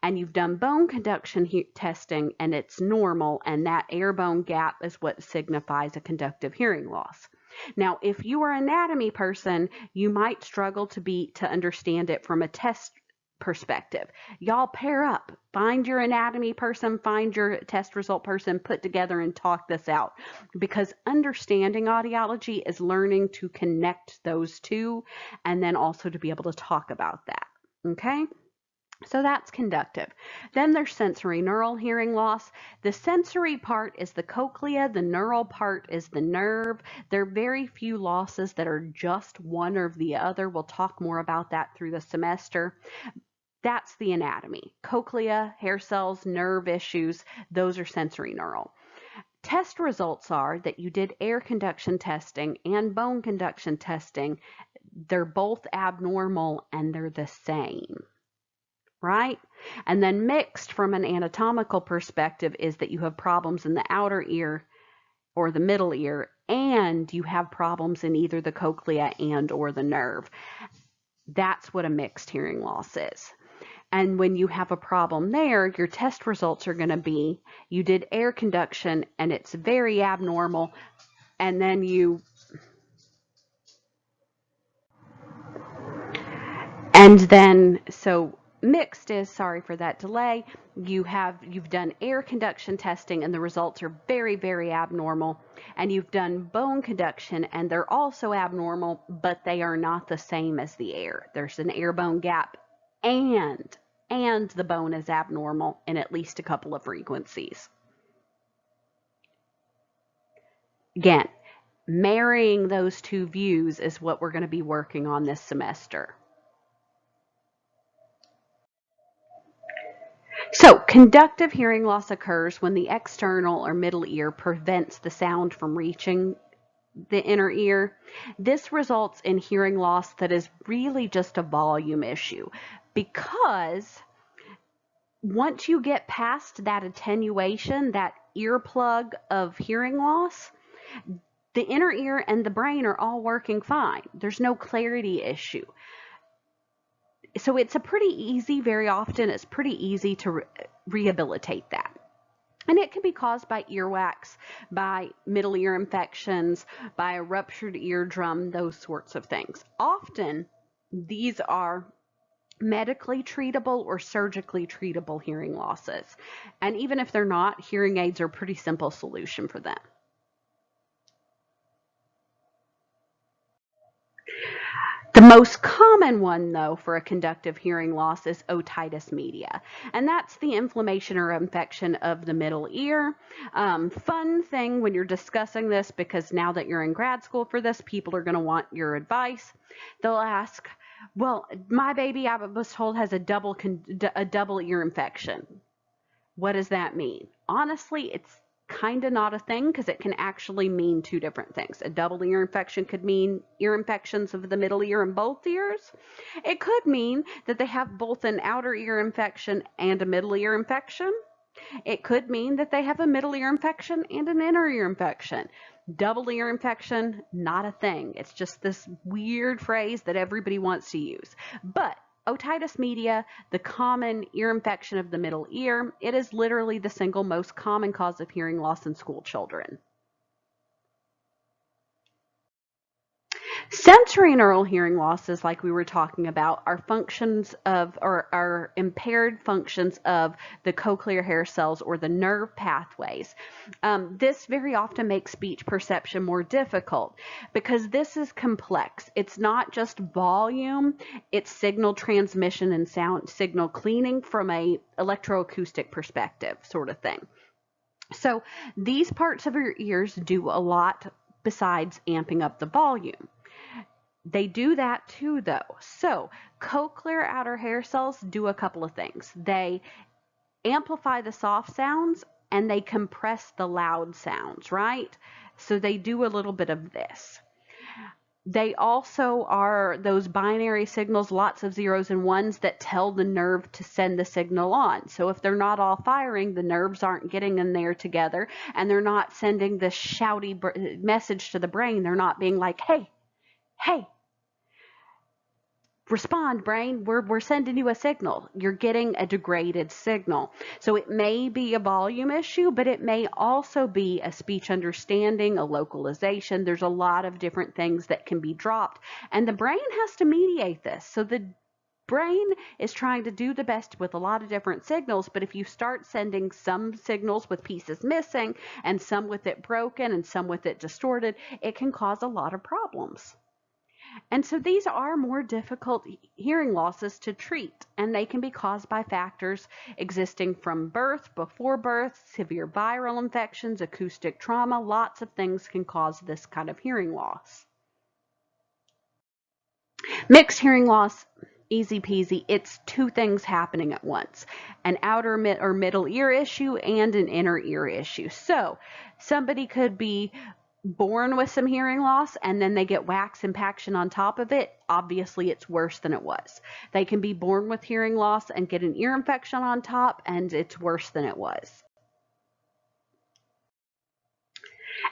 And you've done bone conduction testing and it's normal, and that air bone gap is what signifies a conductive hearing loss. Now, if you are an anatomy person, you might struggle to understand it from a test perspective. Y'all pair up, find your anatomy person, find your test result person, put together and talk this out, because understanding audiology is learning to connect those 2 and then also to be able to talk about that. Okay? So that's conductive. Then there's sensory neural hearing loss. The sensory part is the cochlea, the neural part is the nerve. There are very few losses that are just one or the other. We'll talk more about that through the semester. That's the anatomy. Cochlea, hair cells, nerve issues, those are sensory neural. Test results are that you did air conduction testing and bone conduction testing. They're both abnormal and they're the same, right? And then mixed from an anatomical perspective is that you have problems in the outer ear or the middle ear, and you have problems in either the cochlea and or the nerve. That's what a mixed hearing loss is. And when you have a problem there, your test results are going to be, you did air conduction and it's very abnormal, and then so Mixed is, sorry for that delay, you've done air conduction testing and the results are very, very abnormal, and you've done bone conduction and they're also abnormal, but they are not the same as the air. There's an air bone gap, and the bone is abnormal in at least a couple of frequencies. Again, marrying those two views is what we're going to be working on this semester. So, conductive hearing loss occurs when the external or middle ear prevents the sound from reaching the inner ear. This results in hearing loss that is really just a volume issue, because once you get past that attenuation, that earplug of hearing loss, the inner ear and the brain are all working fine. There's no clarity issue. So it's a pretty easy, very often it's pretty easy to rehabilitate that. And it can be caused by earwax, by middle ear infections, by a ruptured eardrum, those sorts of things. Often these are medically treatable or surgically treatable hearing losses. And even if they're not, hearing aids are a pretty simple solution for them. The most common one, though, for a conductive hearing loss is otitis media, and that's the inflammation or infection of the middle ear. Fun thing when you're discussing this, because now that you're in grad school for this, people are going to want your advice. They'll ask, well, my baby, I was told, has a double ear infection. What does that mean? Honestly, it's kind of not a thing, because it can actually mean two different things. A double ear infection could mean ear infections of the middle ear and both ears. It could mean that they have both an outer ear infection and a middle ear infection. It could mean that they have a middle ear infection and an inner ear infection. Double ear infection, not a thing. It's just this weird phrase that everybody wants to use. But otitis media, the common ear infection of the middle ear, it is literally the single most common cause of hearing loss in school children. Sensory neural hearing losses, like we were talking about, are functions of, or are impaired functions of the cochlear hair cells or the nerve pathways. This very often makes speech perception more difficult, because this is complex. It's not just volume, it's signal transmission and sound signal cleaning from a electroacoustic perspective sort of thing. So these parts of your ears do a lot besides amping up the volume. They do that too, though. So cochlear outer hair cells do a couple of things. They amplify the soft sounds and they compress the loud sounds, right? So they do a little bit of this. They also are those binary signals, lots of zeros and ones, that tell the nerve to send the signal on. So if they're not all firing, the nerves aren't getting in there together, and they're not sending this shouty message to the brain. They're not being like, hey, respond, brain, we're sending you a signal. You're getting a degraded signal. So it may be a volume issue, but it may also be a speech understanding, a localization. There's a lot of different things that can be dropped, and the brain has to mediate this. So the brain is trying to do the best with a lot of different signals, but if you start sending some signals with pieces missing and some with it broken and some with it distorted, it can cause a lot of problems. And so these are more difficult hearing losses to treat, and they can be caused by factors existing from birth, before birth, severe viral infections, acoustic trauma. Lots of things can cause this kind of hearing loss. Mixed hearing loss, easy peasy. It's two things happening at once: an outer or middle ear issue and an inner ear issue. So somebody could be born with some hearing loss and then they get wax impaction on top of it. Obviously it's worse than it was. They can be born with hearing loss and get an ear infection on top, and it's worse than it was.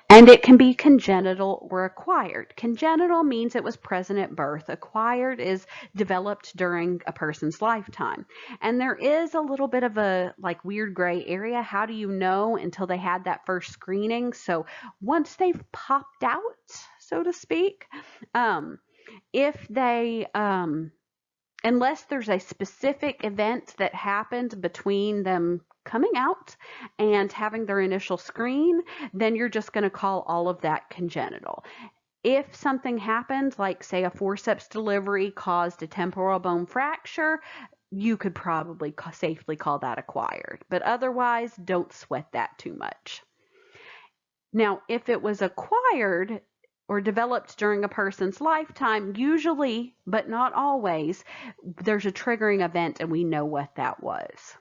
And it can be congenital or acquired. Congenital means it was present at birth. Acquired is developed during a person's lifetime. And there is a little bit of a weird gray area. How do you know until they had that first screening? So once they've popped out, so to speak, if they unless there's a specific event that happened between them coming out and having their initial screen, then you're just going to call all of that congenital. If something happened, like say a forceps delivery caused a temporal bone fracture, you could probably safely call that acquired. But otherwise, don't sweat that too much. Now, if it was acquired or developed during a person's lifetime, usually, but not always, there's a triggering event and we know what that was.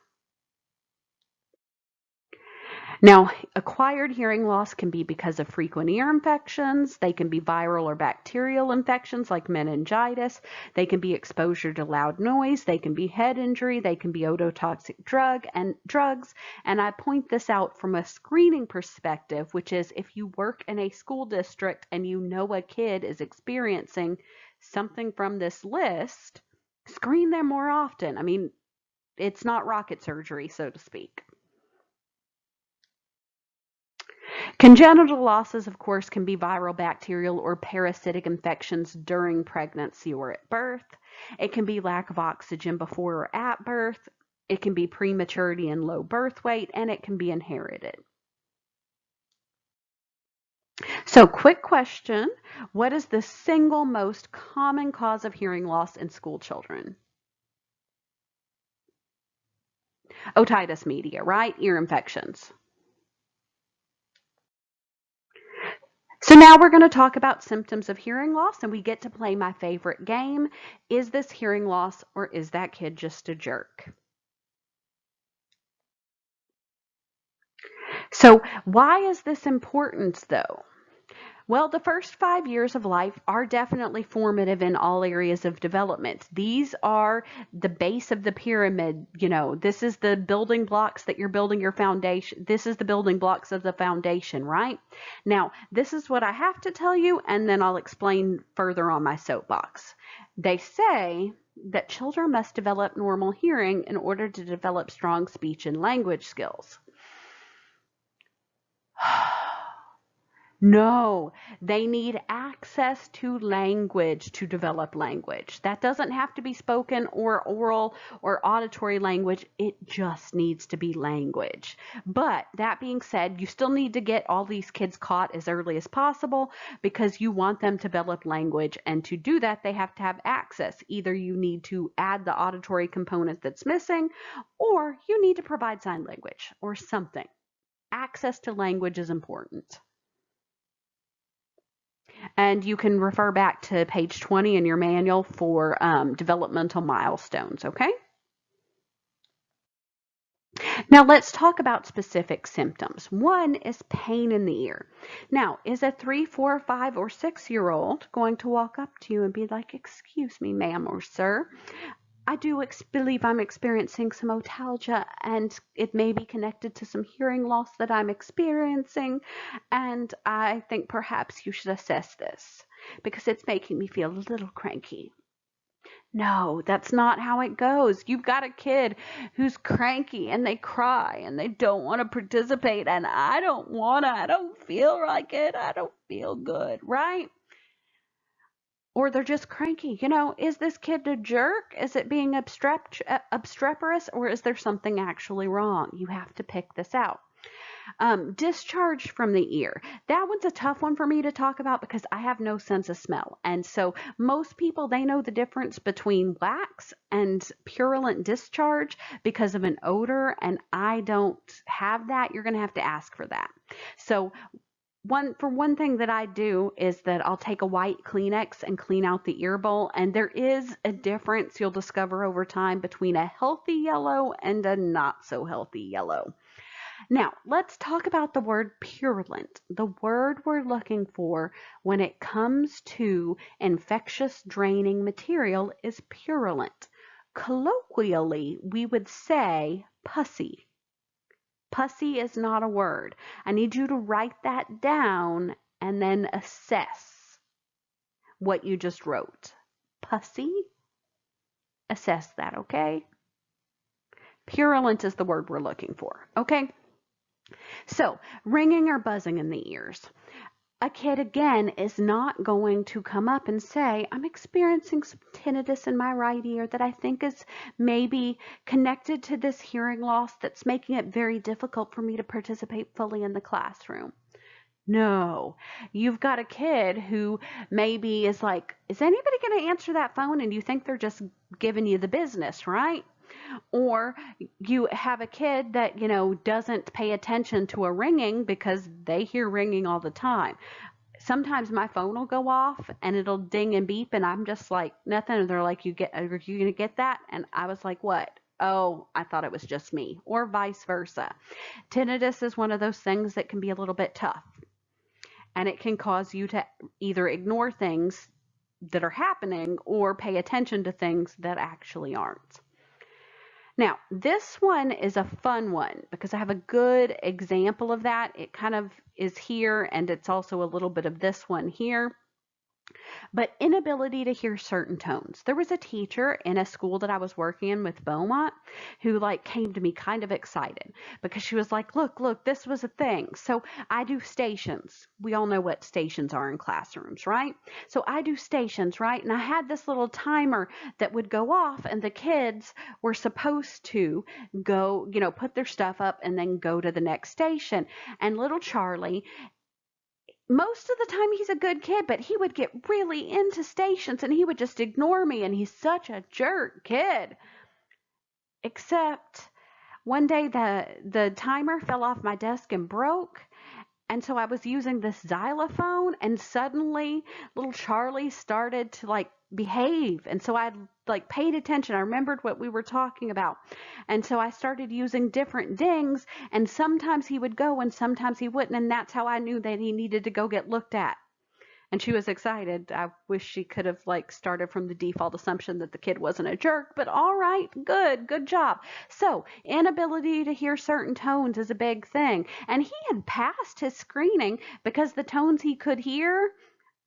Now, acquired hearing loss can be because of frequent ear infections. They can be viral or bacterial infections like meningitis. They can be exposure to loud noise. They can be head injury. They can be ototoxic drugs. And I point this out from a screening perspective, which is if you work in a school district and you know a kid is experiencing something from this list, screen them more often. I mean, it's not rocket surgery, so to speak. Congenital losses, of course, can be viral, bacterial, or parasitic infections during pregnancy or at birth. It can be lack of oxygen before or at birth. It can be prematurity and low birth weight, and it can be inherited. So, quick question. What is the single most common cause of hearing loss in school children? Otitis media, right? Ear infections. So now we're going to talk about symptoms of hearing loss, and we get to play my favorite game. Is this hearing loss or is that kid just a jerk? So why is this important though? Well, the first 5 years of life are definitely formative in all areas of development. These are the base of the pyramid. You know, this is the building blocks that you're building your foundation. This is the building blocks of the foundation, right? Now, this is what I have to tell you, and then I'll explain further on my soapbox. They say that children must develop normal hearing in order to develop strong speech and language skills. No, they need access to language to develop language. That doesn't have to be spoken or oral or auditory language. It just needs to be language. But that being said, you still need to get all these kids caught as early as possible because you want them to develop language. And to do that, they have to have access. Either you need to add the auditory component that's missing, or you need to provide sign language or something. Access to language is important. And you can refer back to page 20 in your manual for developmental milestones, okay? Now let's talk about specific symptoms. One is pain in the ear. Now, is a 3, 4, 5, or 6-year-old going to walk up to you and be like, "Excuse me, ma'am or sir, I do believe I'm experiencing some otalgia and it may be connected to some hearing loss that I'm experiencing, and I think perhaps you should assess this because it's making me feel a little cranky." No, that's not how it goes. You've got a kid who's cranky and they cry and they don't want to participate, and I don't feel like it, I don't feel good, right? Or they're just cranky. You know, is this kid a jerk? Is it being obstreperous, or is there something actually wrong? You have to pick this out. Discharge from the ear. That one's a tough one for me to talk about because I have no sense of smell. And so most people, they know the difference between wax and purulent discharge because of an odor, and I don't have that. You're going to have to ask for that. So one thing that I do is that I'll take a white Kleenex and clean out the ear bowl, and there is a difference you'll discover over time between a healthy yellow and a not so healthy yellow. Now, let's talk about the word purulent. The word we're looking for when it comes to infectious draining material is purulent. Colloquially, we would say pussy. Pussy is not a word. I need you to write that down and then assess what you just wrote. Pussy? Assess that, okay? Purulent is the word we're looking for, okay? So, ringing or buzzing in the ears. a kid, again, is not going to come up and say, I'm experiencing some tinnitus in my right ear that I think is maybe connected to this hearing loss that's making it very difficult for me to participate fully in the classroom. No, you've got a kid who maybe is like, is anybody going to answer that phone? And you think they're just giving you the business, right? Or you have a kid that, doesn't pay attention to a ringing because they hear ringing all the time. Sometimes my phone will go off and it'll ding and beep and I'm just like, nothing. And they're like, are you going to get that? And I was like, what? Oh, I thought it was just me, or vice versa. Tinnitus is one of those things that can be a little bit tough, and it can cause you to either ignore things that are happening or pay attention to things that actually aren't. Now, this one is a fun one because I have a good example of that. It kind of is here, and it's also a little bit of this one here. But inability to hear certain tones. There was a teacher in a school that I was working in with Beaumont who came to me kind of excited because she was like, look, this was a thing. So I do stations. We all know what stations are in classrooms, right? So I do stations, right? And I had this little timer that would go off and the kids were supposed to go, put their stuff up and then go to the next station. And little Charlie, most of the time he's a good kid, but he would get really into stations and he would just ignore me, and he's such a jerk kid. Except one day the timer fell off my desk and broke, and so I was using this xylophone, and suddenly little Charlie started to behave. And so I paid attention. I remembered what we were talking about. And so I started using different dings, and sometimes he would go and sometimes he wouldn't. And that's how I knew that he needed to go get looked at. And she was excited. I wish she could have started from the default assumption that the kid wasn't a jerk, but all right, good job. So inability to hear certain tones is a big thing. And he had passed his screening because the tones he could hear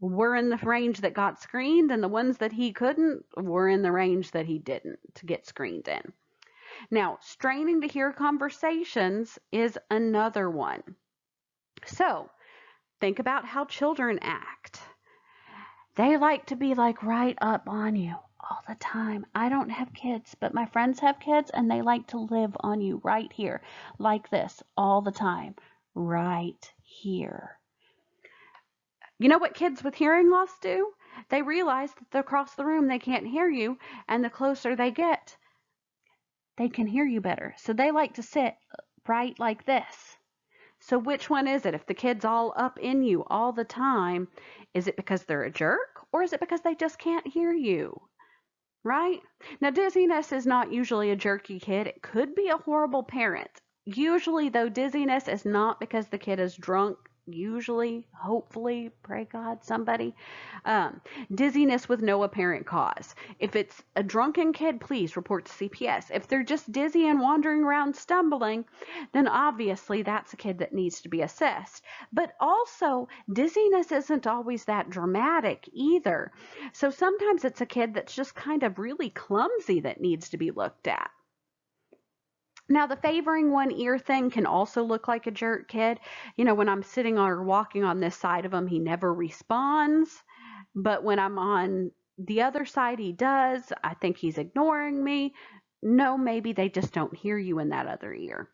were in the range that got screened, and the ones that he couldn't were in the range that he didn't to get screened in. Now, straining to hear conversations is another one. So think about how children act. They like to be right up on you all the time. I don't have kids, but my friends have kids, and they like to live on you right here, like this, all the time, right here. You know what kids with hearing loss do? They realize that across the room they can't hear you, and the closer they get, they can hear you better. So they like to sit right like this. So which one is it? If the kid's all up in you all the time, is it because they're a jerk, or is it because they just can't hear you? Right? Now, dizziness is not usually a jerky kid. It could be a horrible parent. Usually, though, dizziness is not because the kid is drunk. Usually, hopefully, pray God, somebody. Dizziness with no apparent cause. If it's a drunken kid, please report to CPS. If they're just dizzy and wandering around stumbling, then obviously that's a kid that needs to be assessed. But also, dizziness isn't always that dramatic either. So sometimes it's a kid that's just kind of really clumsy that needs to be looked at. Now, the favoring one ear thing can also look like a jerk kid. When I'm sitting or walking on this side of him, he never responds. But when I'm on the other side, he does. I think he's ignoring me. No, maybe they just don't hear you in that other ear.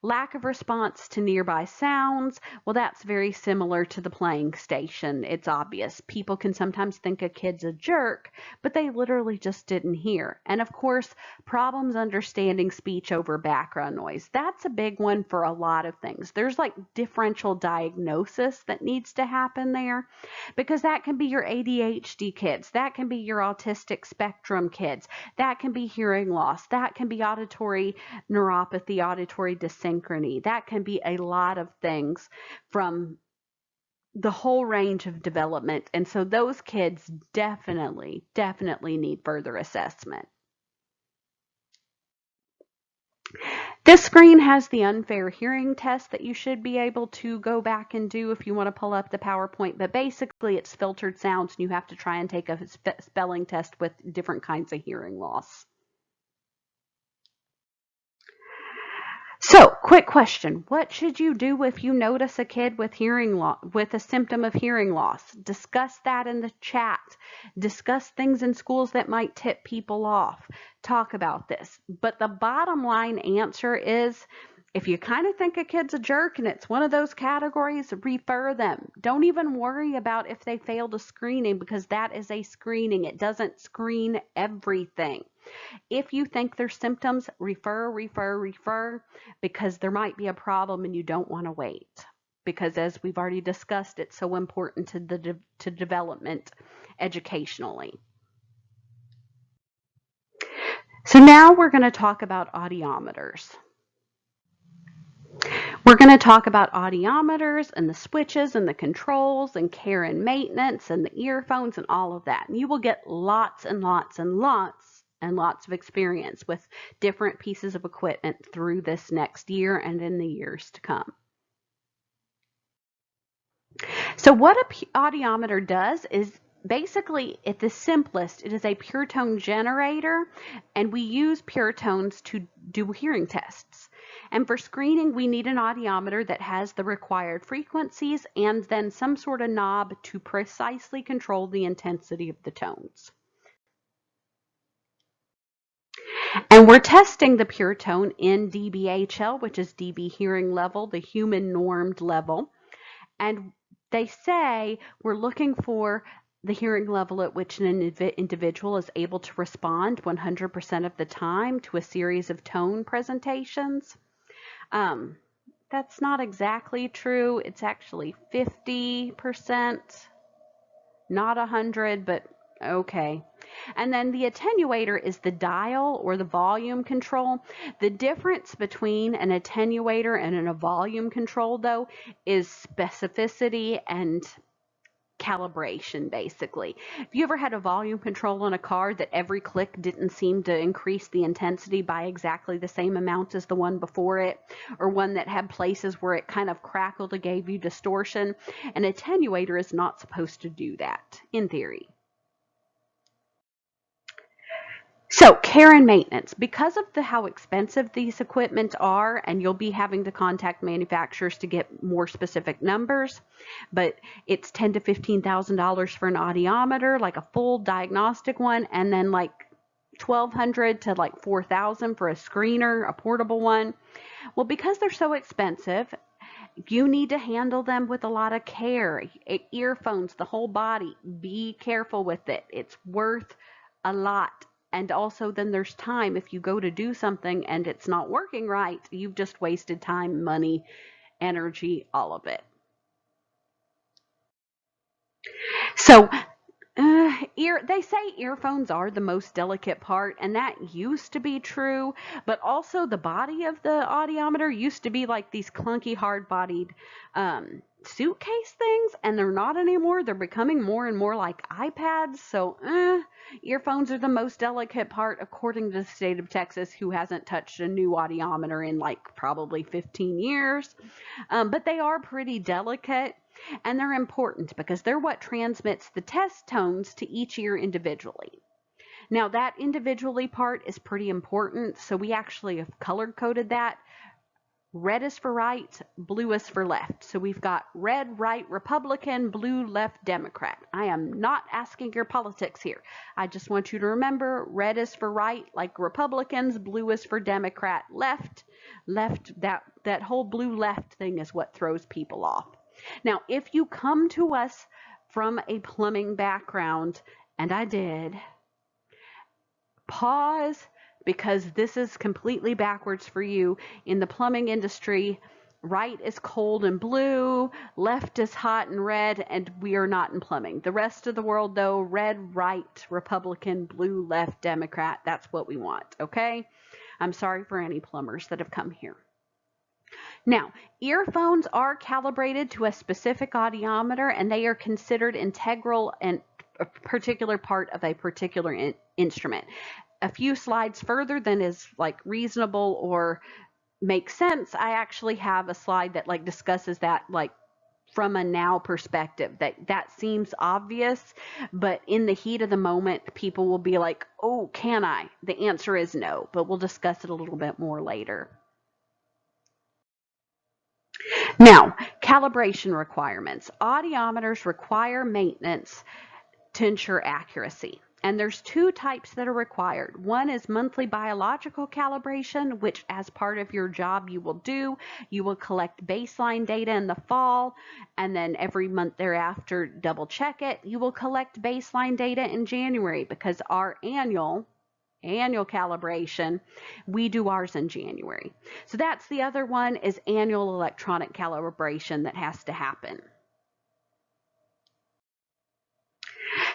Lack of response to nearby sounds. Well, that's very similar to the playing station. It's obvious. People can sometimes think a kid's a jerk, but they literally just didn't hear. And of course, problems understanding speech over background noise. That's a big one for a lot of things. There's differential diagnosis that needs to happen there, because that can be your ADHD kids. That can be your autistic spectrum kids. That can be hearing loss. That can be auditory neuropathy, auditory dysynchrony. That can be a lot of things from the whole range of development. And so those kids definitely need further assessment. This screen has the unfair hearing test that you should be able to go back and do if you want to pull up the PowerPoint. But basically, it's filtered sounds, and you have to try and take a spelling test with different kinds of hearing loss. So, quick question. What should you do if you notice a kid with hearing loss, with a symptom of hearing loss? Discuss that in the chat. Discuss things in schools that might tip people off. Talk about this. But the bottom line answer is, if you kind of think a kid's a jerk and it's one of those categories, refer them. Don't even worry about if they failed a screening, because that is a screening. It doesn't screen everything. If you think there's symptoms, refer, because there might be a problem and you don't want to wait. Because as we've already discussed, it's so important to development educationally. So now we're going to talk about audiometers. We're going to talk about audiometers and the switches and the controls and care and maintenance and the earphones and all of that. And you will get lots and lots and lots and lots of experience with different pieces of equipment through this next year and in the years to come. So what an audiometer does is, basically, at the simplest, it is a pure tone generator, and we use pure tones to do hearing tests. And for screening, we need an audiometer that has the required frequencies and then some sort of knob to precisely control the intensity of the tones. And we're testing the pure tone in dBHL, which is dB hearing level, the human normed level. And they say we're looking for the hearing level at which an individual is able to respond 100% of the time to a series of tone presentations. That's not exactly true. It's actually 50%, not 100, but okay. And then the attenuator is the dial or the volume control. The difference between an attenuator and a volume control, though, is specificity and calibration, basically. Have you ever had a volume control on a car that every click didn't seem to increase the intensity by exactly the same amount as the one before it, or one that had places where it kind of crackled and gave you distortion? An attenuator is not supposed to do that, in theory. So, care and maintenance. Because of how expensive these equipment are, and you'll be having to contact manufacturers to get more specific numbers, but it's $10,000 to $15,000 for an audiometer, like a full diagnostic one, and then like $1,200 to like $4,000 for a screener, a portable one. Well, because they're so expensive, you need to handle them with a lot of care. Earphones, the whole body, be careful with it. It's worth a lot. And also, then there's time. If you go to do something and it's not working right, you've just wasted time, money, energy, all of it. So they say earphones are the most delicate part, and that used to be true, but also the body of the audiometer used to be like these clunky, hard-bodied suitcase things, and they're not anymore. They're becoming more and more like iPads, so earphones are the most delicate part, according to the state of Texas, who hasn't touched a new audiometer in like probably 15 years, but they are pretty delicate. And they're important because they're what transmits the test tones to each ear individually. Now, that individually part is pretty important, so we actually have color-coded that. Red is for right, blue is for left. So we've got red, right, Republican, blue, left, Democrat. I am not asking your politics here. I just want you to remember red is for right, like Republicans, blue is for Democrat, left, that whole blue left thing is what throws people off. Now, if you come to us from a plumbing background, and I did, pause, because this is completely backwards for you. In the plumbing industry, right is cold and blue, left is hot and red, and we are not in plumbing. The rest of the world, though, red, right, Republican, blue, left, Democrat, that's what we want, okay? I'm sorry for any plumbers that have come here. Now, earphones are calibrated to a specific audiometer, and they are considered integral and a particular part of a particular instrument. A few slides further than is like reasonable or makes sense, I actually have a slide that like discusses that like from a now perspective. That seems obvious, but in the heat of the moment, people will be like, oh, can I? The answer is no, but we'll discuss it a little bit more later. Now, calibration requirements. Audiometers require maintenance to ensure accuracy. And there's two types that are required. One is monthly biological calibration, which as part of your job you will do. You will collect baseline data in the fall, and then every month thereafter double check it. You will collect baseline data in January because our annual calibration, we do ours in January. So that's the other one, is annual electronic calibration that has to happen.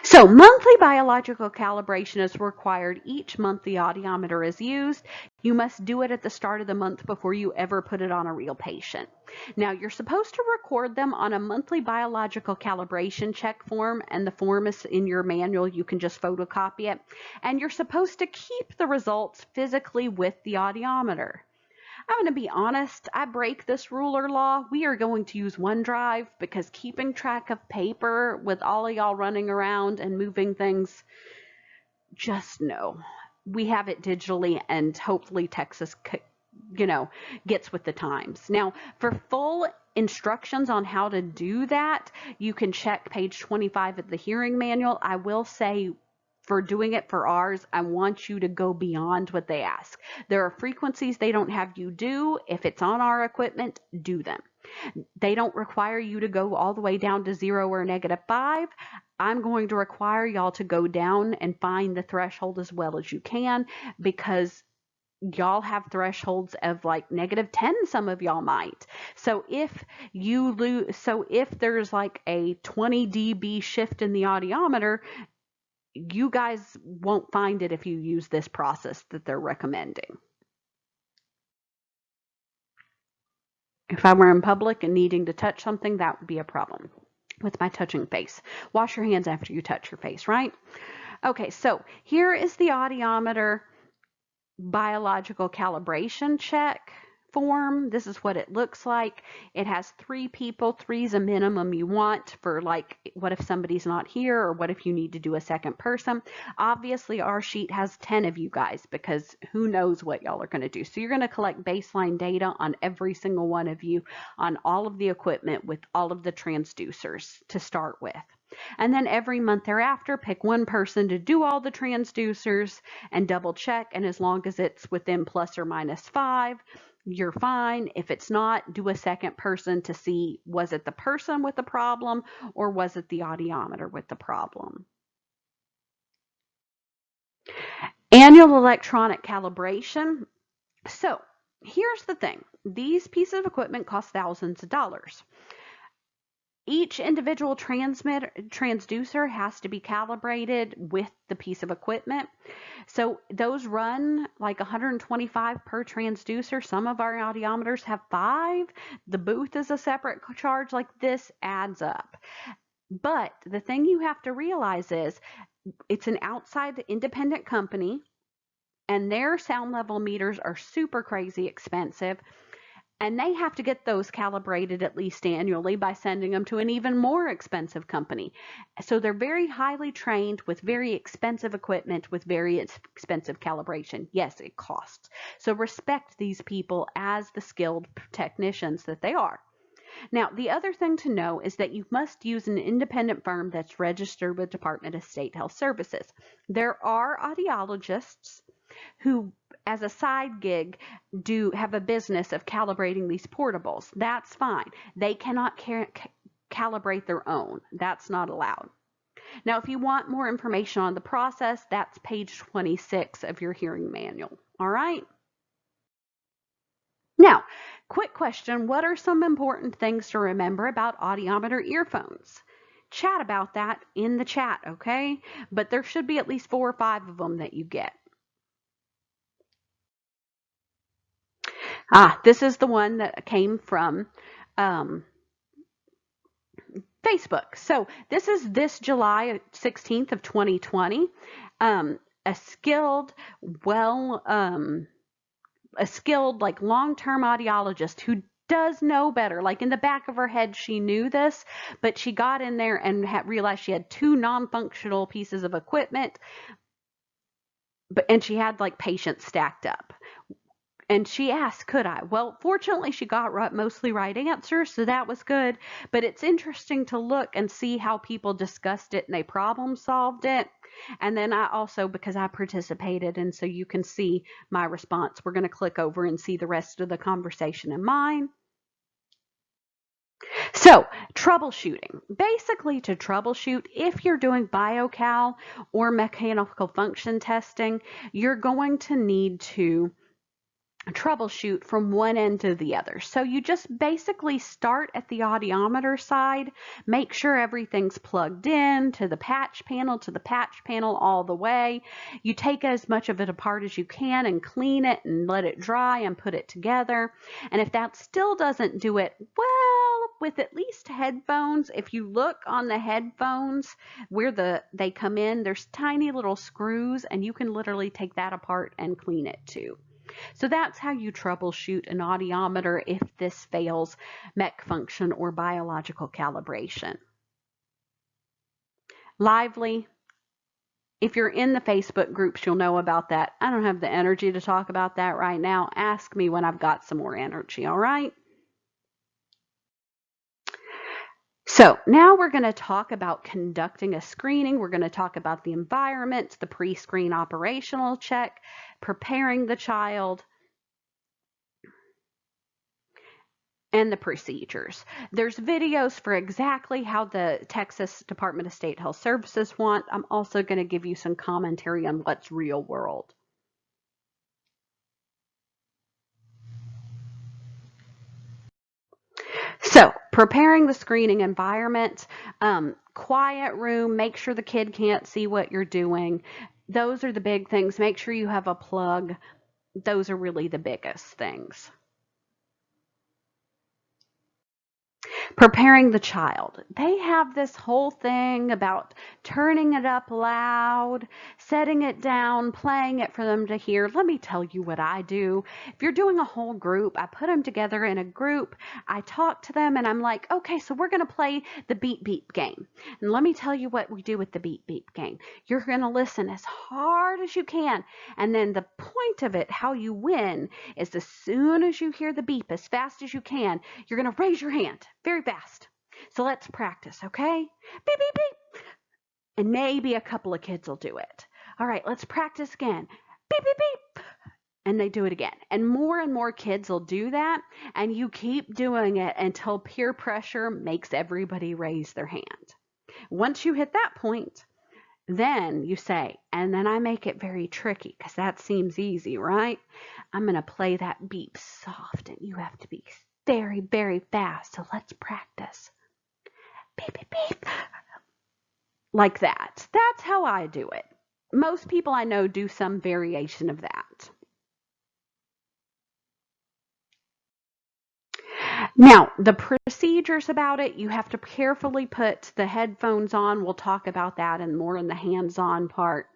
So monthly biological calibration is required each month the audiometer is used. You must do it at the start of the month before you ever put it on a real patient. Now, you're supposed to record them on a monthly biological calibration check form, and the form is in your manual. You can just photocopy it. And you're supposed to keep the results physically with the audiometer. I'm going to be honest, I break this rule or law. We are going to use OneDrive because keeping track of paper with all of y'all running around and moving things, just no. We have it digitally, and hopefully Texas, gets with the times. Now, for full instructions on how to do that, you can check page 25 of the hearing manual. I will say, for doing it for ours, I want you to go beyond what they ask. There are frequencies they don't have you do. If it's on our equipment, do them. They don't require you to go all the way down to 0 or -5. I'm going to require y'all to go down and find the threshold as well as you can, because y'all have thresholds of like -10, some of y'all might. So if there's like a 20 dB shift in the audiometer, you guys won't find it if you use this process that they're recommending. If I were in public and needing to touch something, that would be a problem with my touching face. Wash your hands after you touch your face, right? Okay, so here is the audiometer biological calibration check form. This is what it looks like. It has 3 people. 3 is a minimum you want for, like, what if somebody's not here, or what if you need to do a second person. Obviously our sheet has 10 of you guys, because who knows what y'all are going to do. So you're going to collect baseline data on every single one of you, on all of the equipment with all of the transducers to start with. And then every month thereafter, pick one person to do all the transducers and double check. And as long as it's within ±5, you're fine. If it's not, do a second person to see, was it the person with the problem, or was it the audiometer with the problem? Annual electronic calibration. So here's the thing. These pieces of equipment cost thousands of dollars. Each individual transducer has to be calibrated with the piece of equipment. So those run like $125 per transducer. Some of our audiometers have 5. The booth is a separate charge. Like, this adds up. But the thing you have to realize is it's an outside independent company, and their sound level meters are super crazy expensive. And they have to get those calibrated at least annually by sending them to an even more expensive company. So they're very highly trained with very expensive equipment with very expensive calibration. Yes, it costs. So respect these people as the skilled technicians that they are. Now, the other thing to know is that you must use an independent firm that's registered with Department of State Health Services. There are audiologists who, as a side gig, have a business of calibrating these portables. That's fine. They cannot calibrate their own. That's not allowed. Now, if you want more information on the process, that's page 26 of your hearing manual. All right? Now, quick question. What are some important things to remember about audiometer earphones? Chat about that in the chat, okay? But there should be at least 4 or 5 of them that you get. This is the one that came from Facebook. So this is this July 16th of 2020. A skilled like long-term audiologist who does know better. Like, in the back of her head, she knew this, but she got in there and realized she had 2 non-functional pieces of equipment, and she had like patients stacked up. And she asked, could I? Well, fortunately, she got mostly right answers, so that was good. But it's interesting to look and see how people discussed it and they problem solved it. And then I also, because I participated, and so you can see my response, we're going to click over and see the rest of the conversation in mine. So, troubleshooting. Basically, to troubleshoot, if you're doing biocal or mechanical function testing, you're going to need to troubleshoot from one end to the other. So you just basically start at the audiometer side, make sure everything's plugged in to the patch panel all the way. You take as much of it apart as you can and clean it and let it dry and put it together. And if that still doesn't do it, well, with at least headphones, if you look on the headphones where they come in, there's tiny little screws and you can literally take that apart and clean it too. So that's how you troubleshoot an audiometer if this fails mech function or biological calibration. Lively. If you're in the Facebook groups, you'll know about that. I don't have the energy to talk about that right now. Ask me when I've got some more energy, all right? So now we're going to talk about conducting a screening. We're going to talk about the environment, the pre-screen operational check, preparing the child, and the procedures. There's videos for exactly how the Texas Department of State Health Services want. I'm also going to give you some commentary on what's real world. So, preparing the screening environment, quiet room, make sure the kid can't see what you're doing. Those are the big things. Make sure you have a plug. Those are really the biggest things. Preparing the child. They have this whole thing about turning it up loud, setting it down, playing it for them to hear. Let me tell you what I do. If you're doing a whole group, I put them together in a group. I talk to them and I'm like, okay, so we're going to play the beep beep game. And let me tell you what we do with the beep beep game. You're going to listen as hard as you can. And then the point of it, how you win, is as soon as you hear the beep, as fast as you can, you're going to raise your hand very fast. So let's practice, okay? Beep, beep, beep. And maybe a couple of kids will do it. All right, let's practice again. Beep, beep, beep. And they do it again. And more kids will do that. And you keep doing it until peer pressure makes everybody raise their hand. Once you hit that point, then you say, and then I make it very tricky because that seems easy, right? I'm going to play that beep soft and you have to be very, very fast. So let's practice. Beep, beep, beep. Like that. That's how I do it. Most people I know do some variation of that. Now, the procedures about it, you have to carefully put the headphones on. We'll talk about that and more in the hands-on part.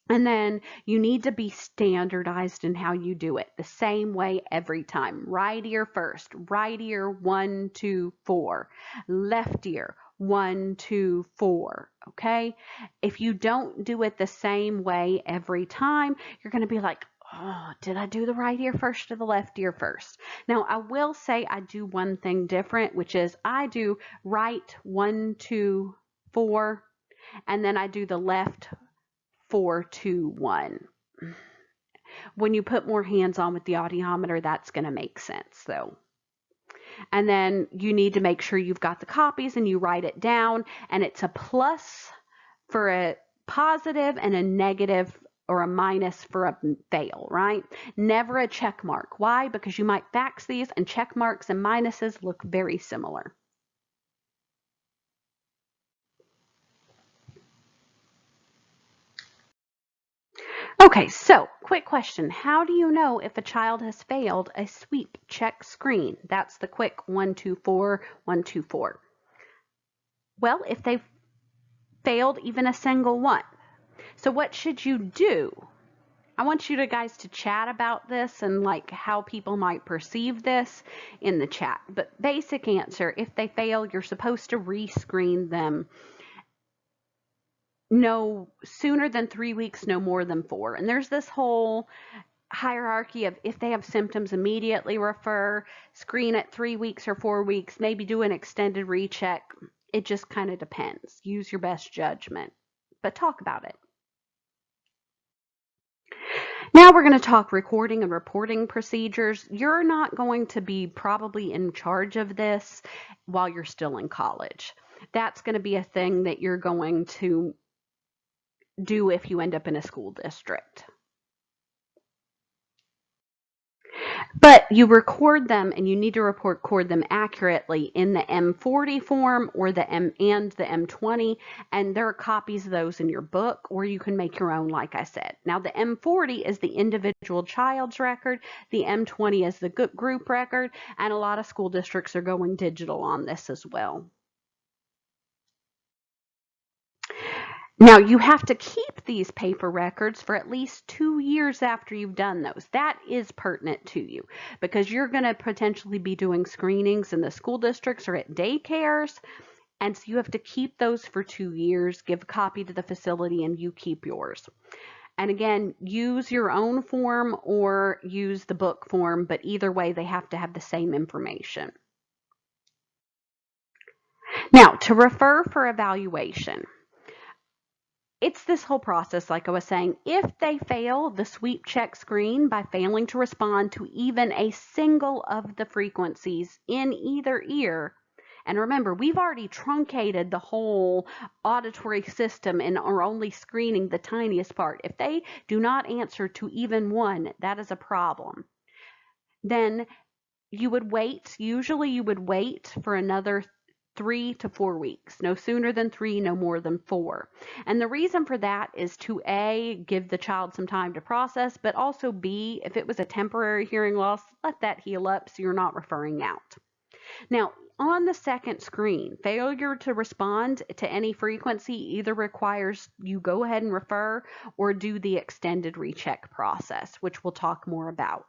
And then you need to be standardized in how you do it, the same way every time. Right ear first, right ear 1, 2, 4, left ear 1, 2, 4. Okay? If you don't do it the same way every time, you're going to be like, oh, did I do the right ear first or the left ear first? Now, I will say I do one thing different, which is I do right 1, 2, 4, and then I do the left 4, 2, 1. When you put more hands on with the audiometer, that's going to make sense though. And then you need to make sure you've got the copies and you write it down, and it's a plus for a positive and a negative or a minus for a fail, right? Never a check mark. Why? Because you might fax these and check marks and minuses look very similar. Okay, so quick question. How do you know if a child has failed a sweep check screen? That's the quick 1, 2, 4, 1, 2, 4. Well, if they've failed even a single one. So what should you do? I want you guys to chat about this and like how people might perceive this in the chat. But basic answer, if they fail, you're supposed to rescreen them no sooner than 3 weeks, no more than 4. And there's this whole hierarchy of if they have symptoms, immediately refer, screen at 3 weeks or 4 weeks, maybe do an extended recheck. It just kind of depends. Use your best judgment, but talk about it. Now we're going to talk recording and reporting procedures. You're not going to be probably in charge of this while you're still in college. That's going to be a thing that you're going to do if you end up in a school district. But you record them, and you need to record them accurately in the M40 form or the M20, and there are copies of those in your book, or you can make your own, like I said. Now, the M40 is the individual child's record, the M20 is the group record, and a lot of school districts are going digital on this as well. Now, you have to keep these paper records for at least 2 years after you've done those. That is pertinent to you because you're going to potentially be doing screenings in the school districts or at daycares, and so you have to keep those for 2 years, give a copy to the facility, and you keep yours. And again, use your own form or use the book form, but either way, they have to have the same information. Now, to refer for evaluation. It's this whole process, like I was saying. If they fail the sweep check screen by failing to respond to even a single of the frequencies in either ear, and remember, we've already truncated the whole auditory system and are only screening the tiniest part. If they do not answer to even one, that is a problem. Then you would wait, usually you would wait for another 3 to 4 weeks, no sooner than 3, no more than 4. And the reason for that is to A, give the child some time to process, but also B, if it was a temporary hearing loss, let that heal up so you're not referring out. Now, on the second screen, failure to respond to any frequency either requires you go ahead and refer or do the extended recheck process, which we'll talk more about.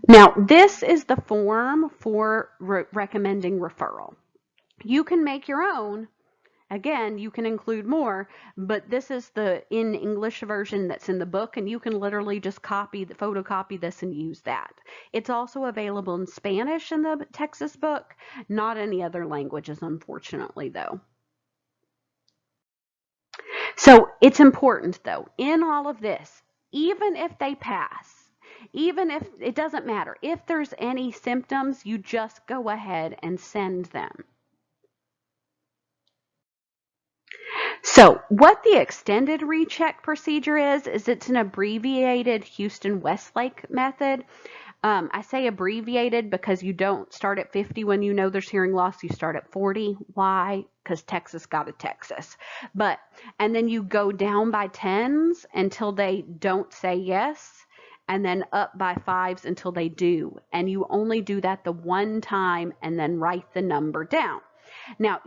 Now, this is the form for recommending referral. You can make your own. Again, you can include more, but this is the in English version that's in the book, and you can literally just photocopy this and use that. It's also available in Spanish in the Texas book, not any other languages, unfortunately, though. So it's important, though, in all of this, even if they pass, even if it doesn't matter, if there's any symptoms, you just go ahead and send them. So what the extended recheck procedure is it's an abbreviated Houston-Westlake method. I say abbreviated because you don't start at 50 when you know there's hearing loss. You start at 40. Why? Because Texas got a Texas. And then you go down by 10s until they don't say yes, and then up by 5s until they do. And you only do that the one time and then write the number down. Now,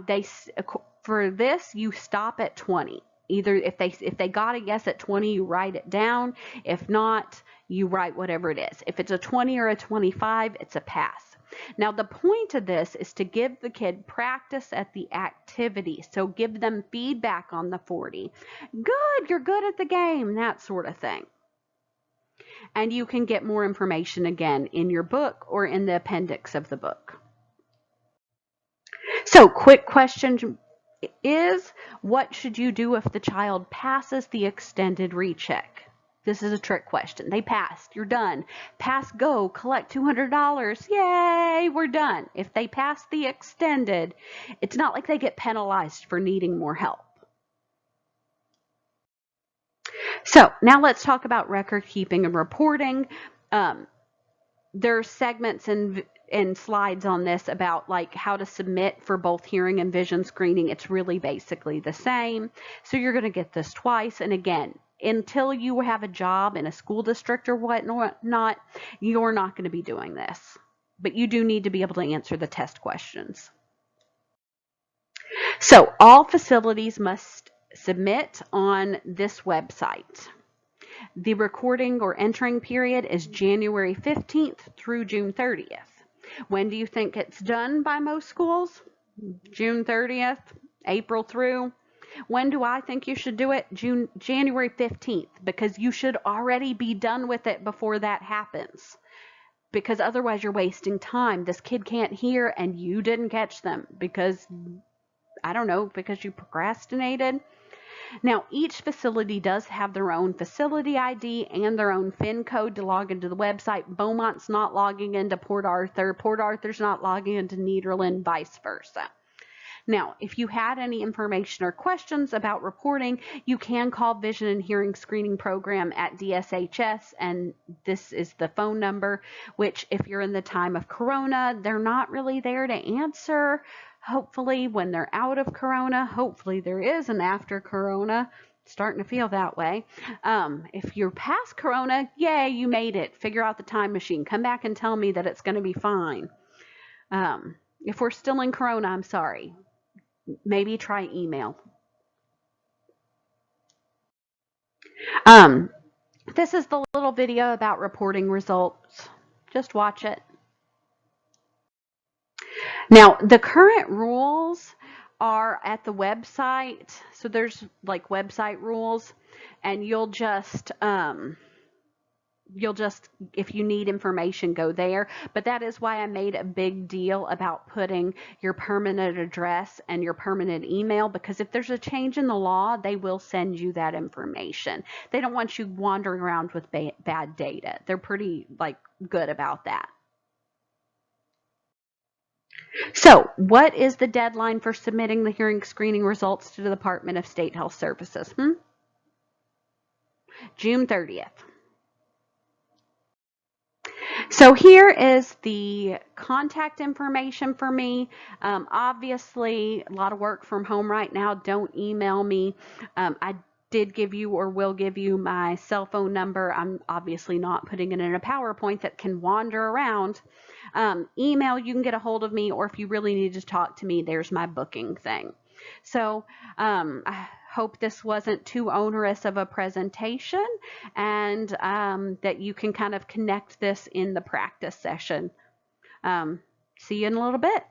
for this, you stop at 20. Either if they got a yes at 20, you write it down. If not, you write whatever it is. If it's a 20 or a 25, it's a pass. Now, the point of this is to give the kid practice at the activity. So give them feedback on the 40. Good, you're good at the game, that sort of thing. And you can get more information again in your book or in the appendix of the book. So, quick question is, what should you do if the child passes the extended recheck? This is a trick question. They passed. You're done. Pass, go, collect $200. Yay, we're done. If they pass the extended, it's not like they get penalized for needing more help. So now let's talk about record keeping and reporting. There's segments and slides on this about like how to submit for both hearing and vision screening. It's really basically the same. So you're going to get this twice. And again, until you have a job in a school district or whatnot, you're not going to be doing this. But you do need to be able to answer the test questions. So all facilities must submit on this website. The recording or entering period is January 15th through June 30th. When do you think it's done by most schools? June 30th, April through? When do I think you should do it? January 15th, because you should already be done with it before that happens. Because otherwise you're wasting time. This kid can't hear and you didn't catch them because, I don't know, because you procrastinated. Now, each facility does have their own facility ID and their own PIN code to log into the website. Beaumont's not logging into Port Arthur. Port Arthur's not logging into Nederland, vice versa. Now, if you had any information or questions about reporting, you can call Vision and Hearing Screening Program at DSHS, and this is the phone number, which if you're in the time of Corona, they're not really there to answer. Hopefully, when they're out of Corona, hopefully there is an after Corona. Starting to feel that way. If you're past Corona, yay, you made it. Figure out the time machine. Come back and tell me that it's going to be fine. If we're still in Corona, I'm sorry. Maybe try email. This is the little video about reporting results. Just watch it. Now, the current rules are at the website. So there's like website rules, and you'll just if you need information, go there. But that is why I made a big deal about putting your permanent address and your permanent email, because if there's a change in the law, they will send you that information. They don't want you wandering around with bad data. They're pretty good about that. So, what is the deadline for submitting the hearing screening results to the Department of State Health Services? June 30th. So here is the contact information for me. Obviously, a lot of work from home right now. Don't email me. I did give you or will give you my cell phone number. I'm obviously not putting it in a PowerPoint that can wander around. Email, you can get a hold of me, or if you really need to talk to me, there's my booking thing. So I hope this wasn't too onerous of a presentation, and that you can kind of connect this in the practice session. See you in a little bit.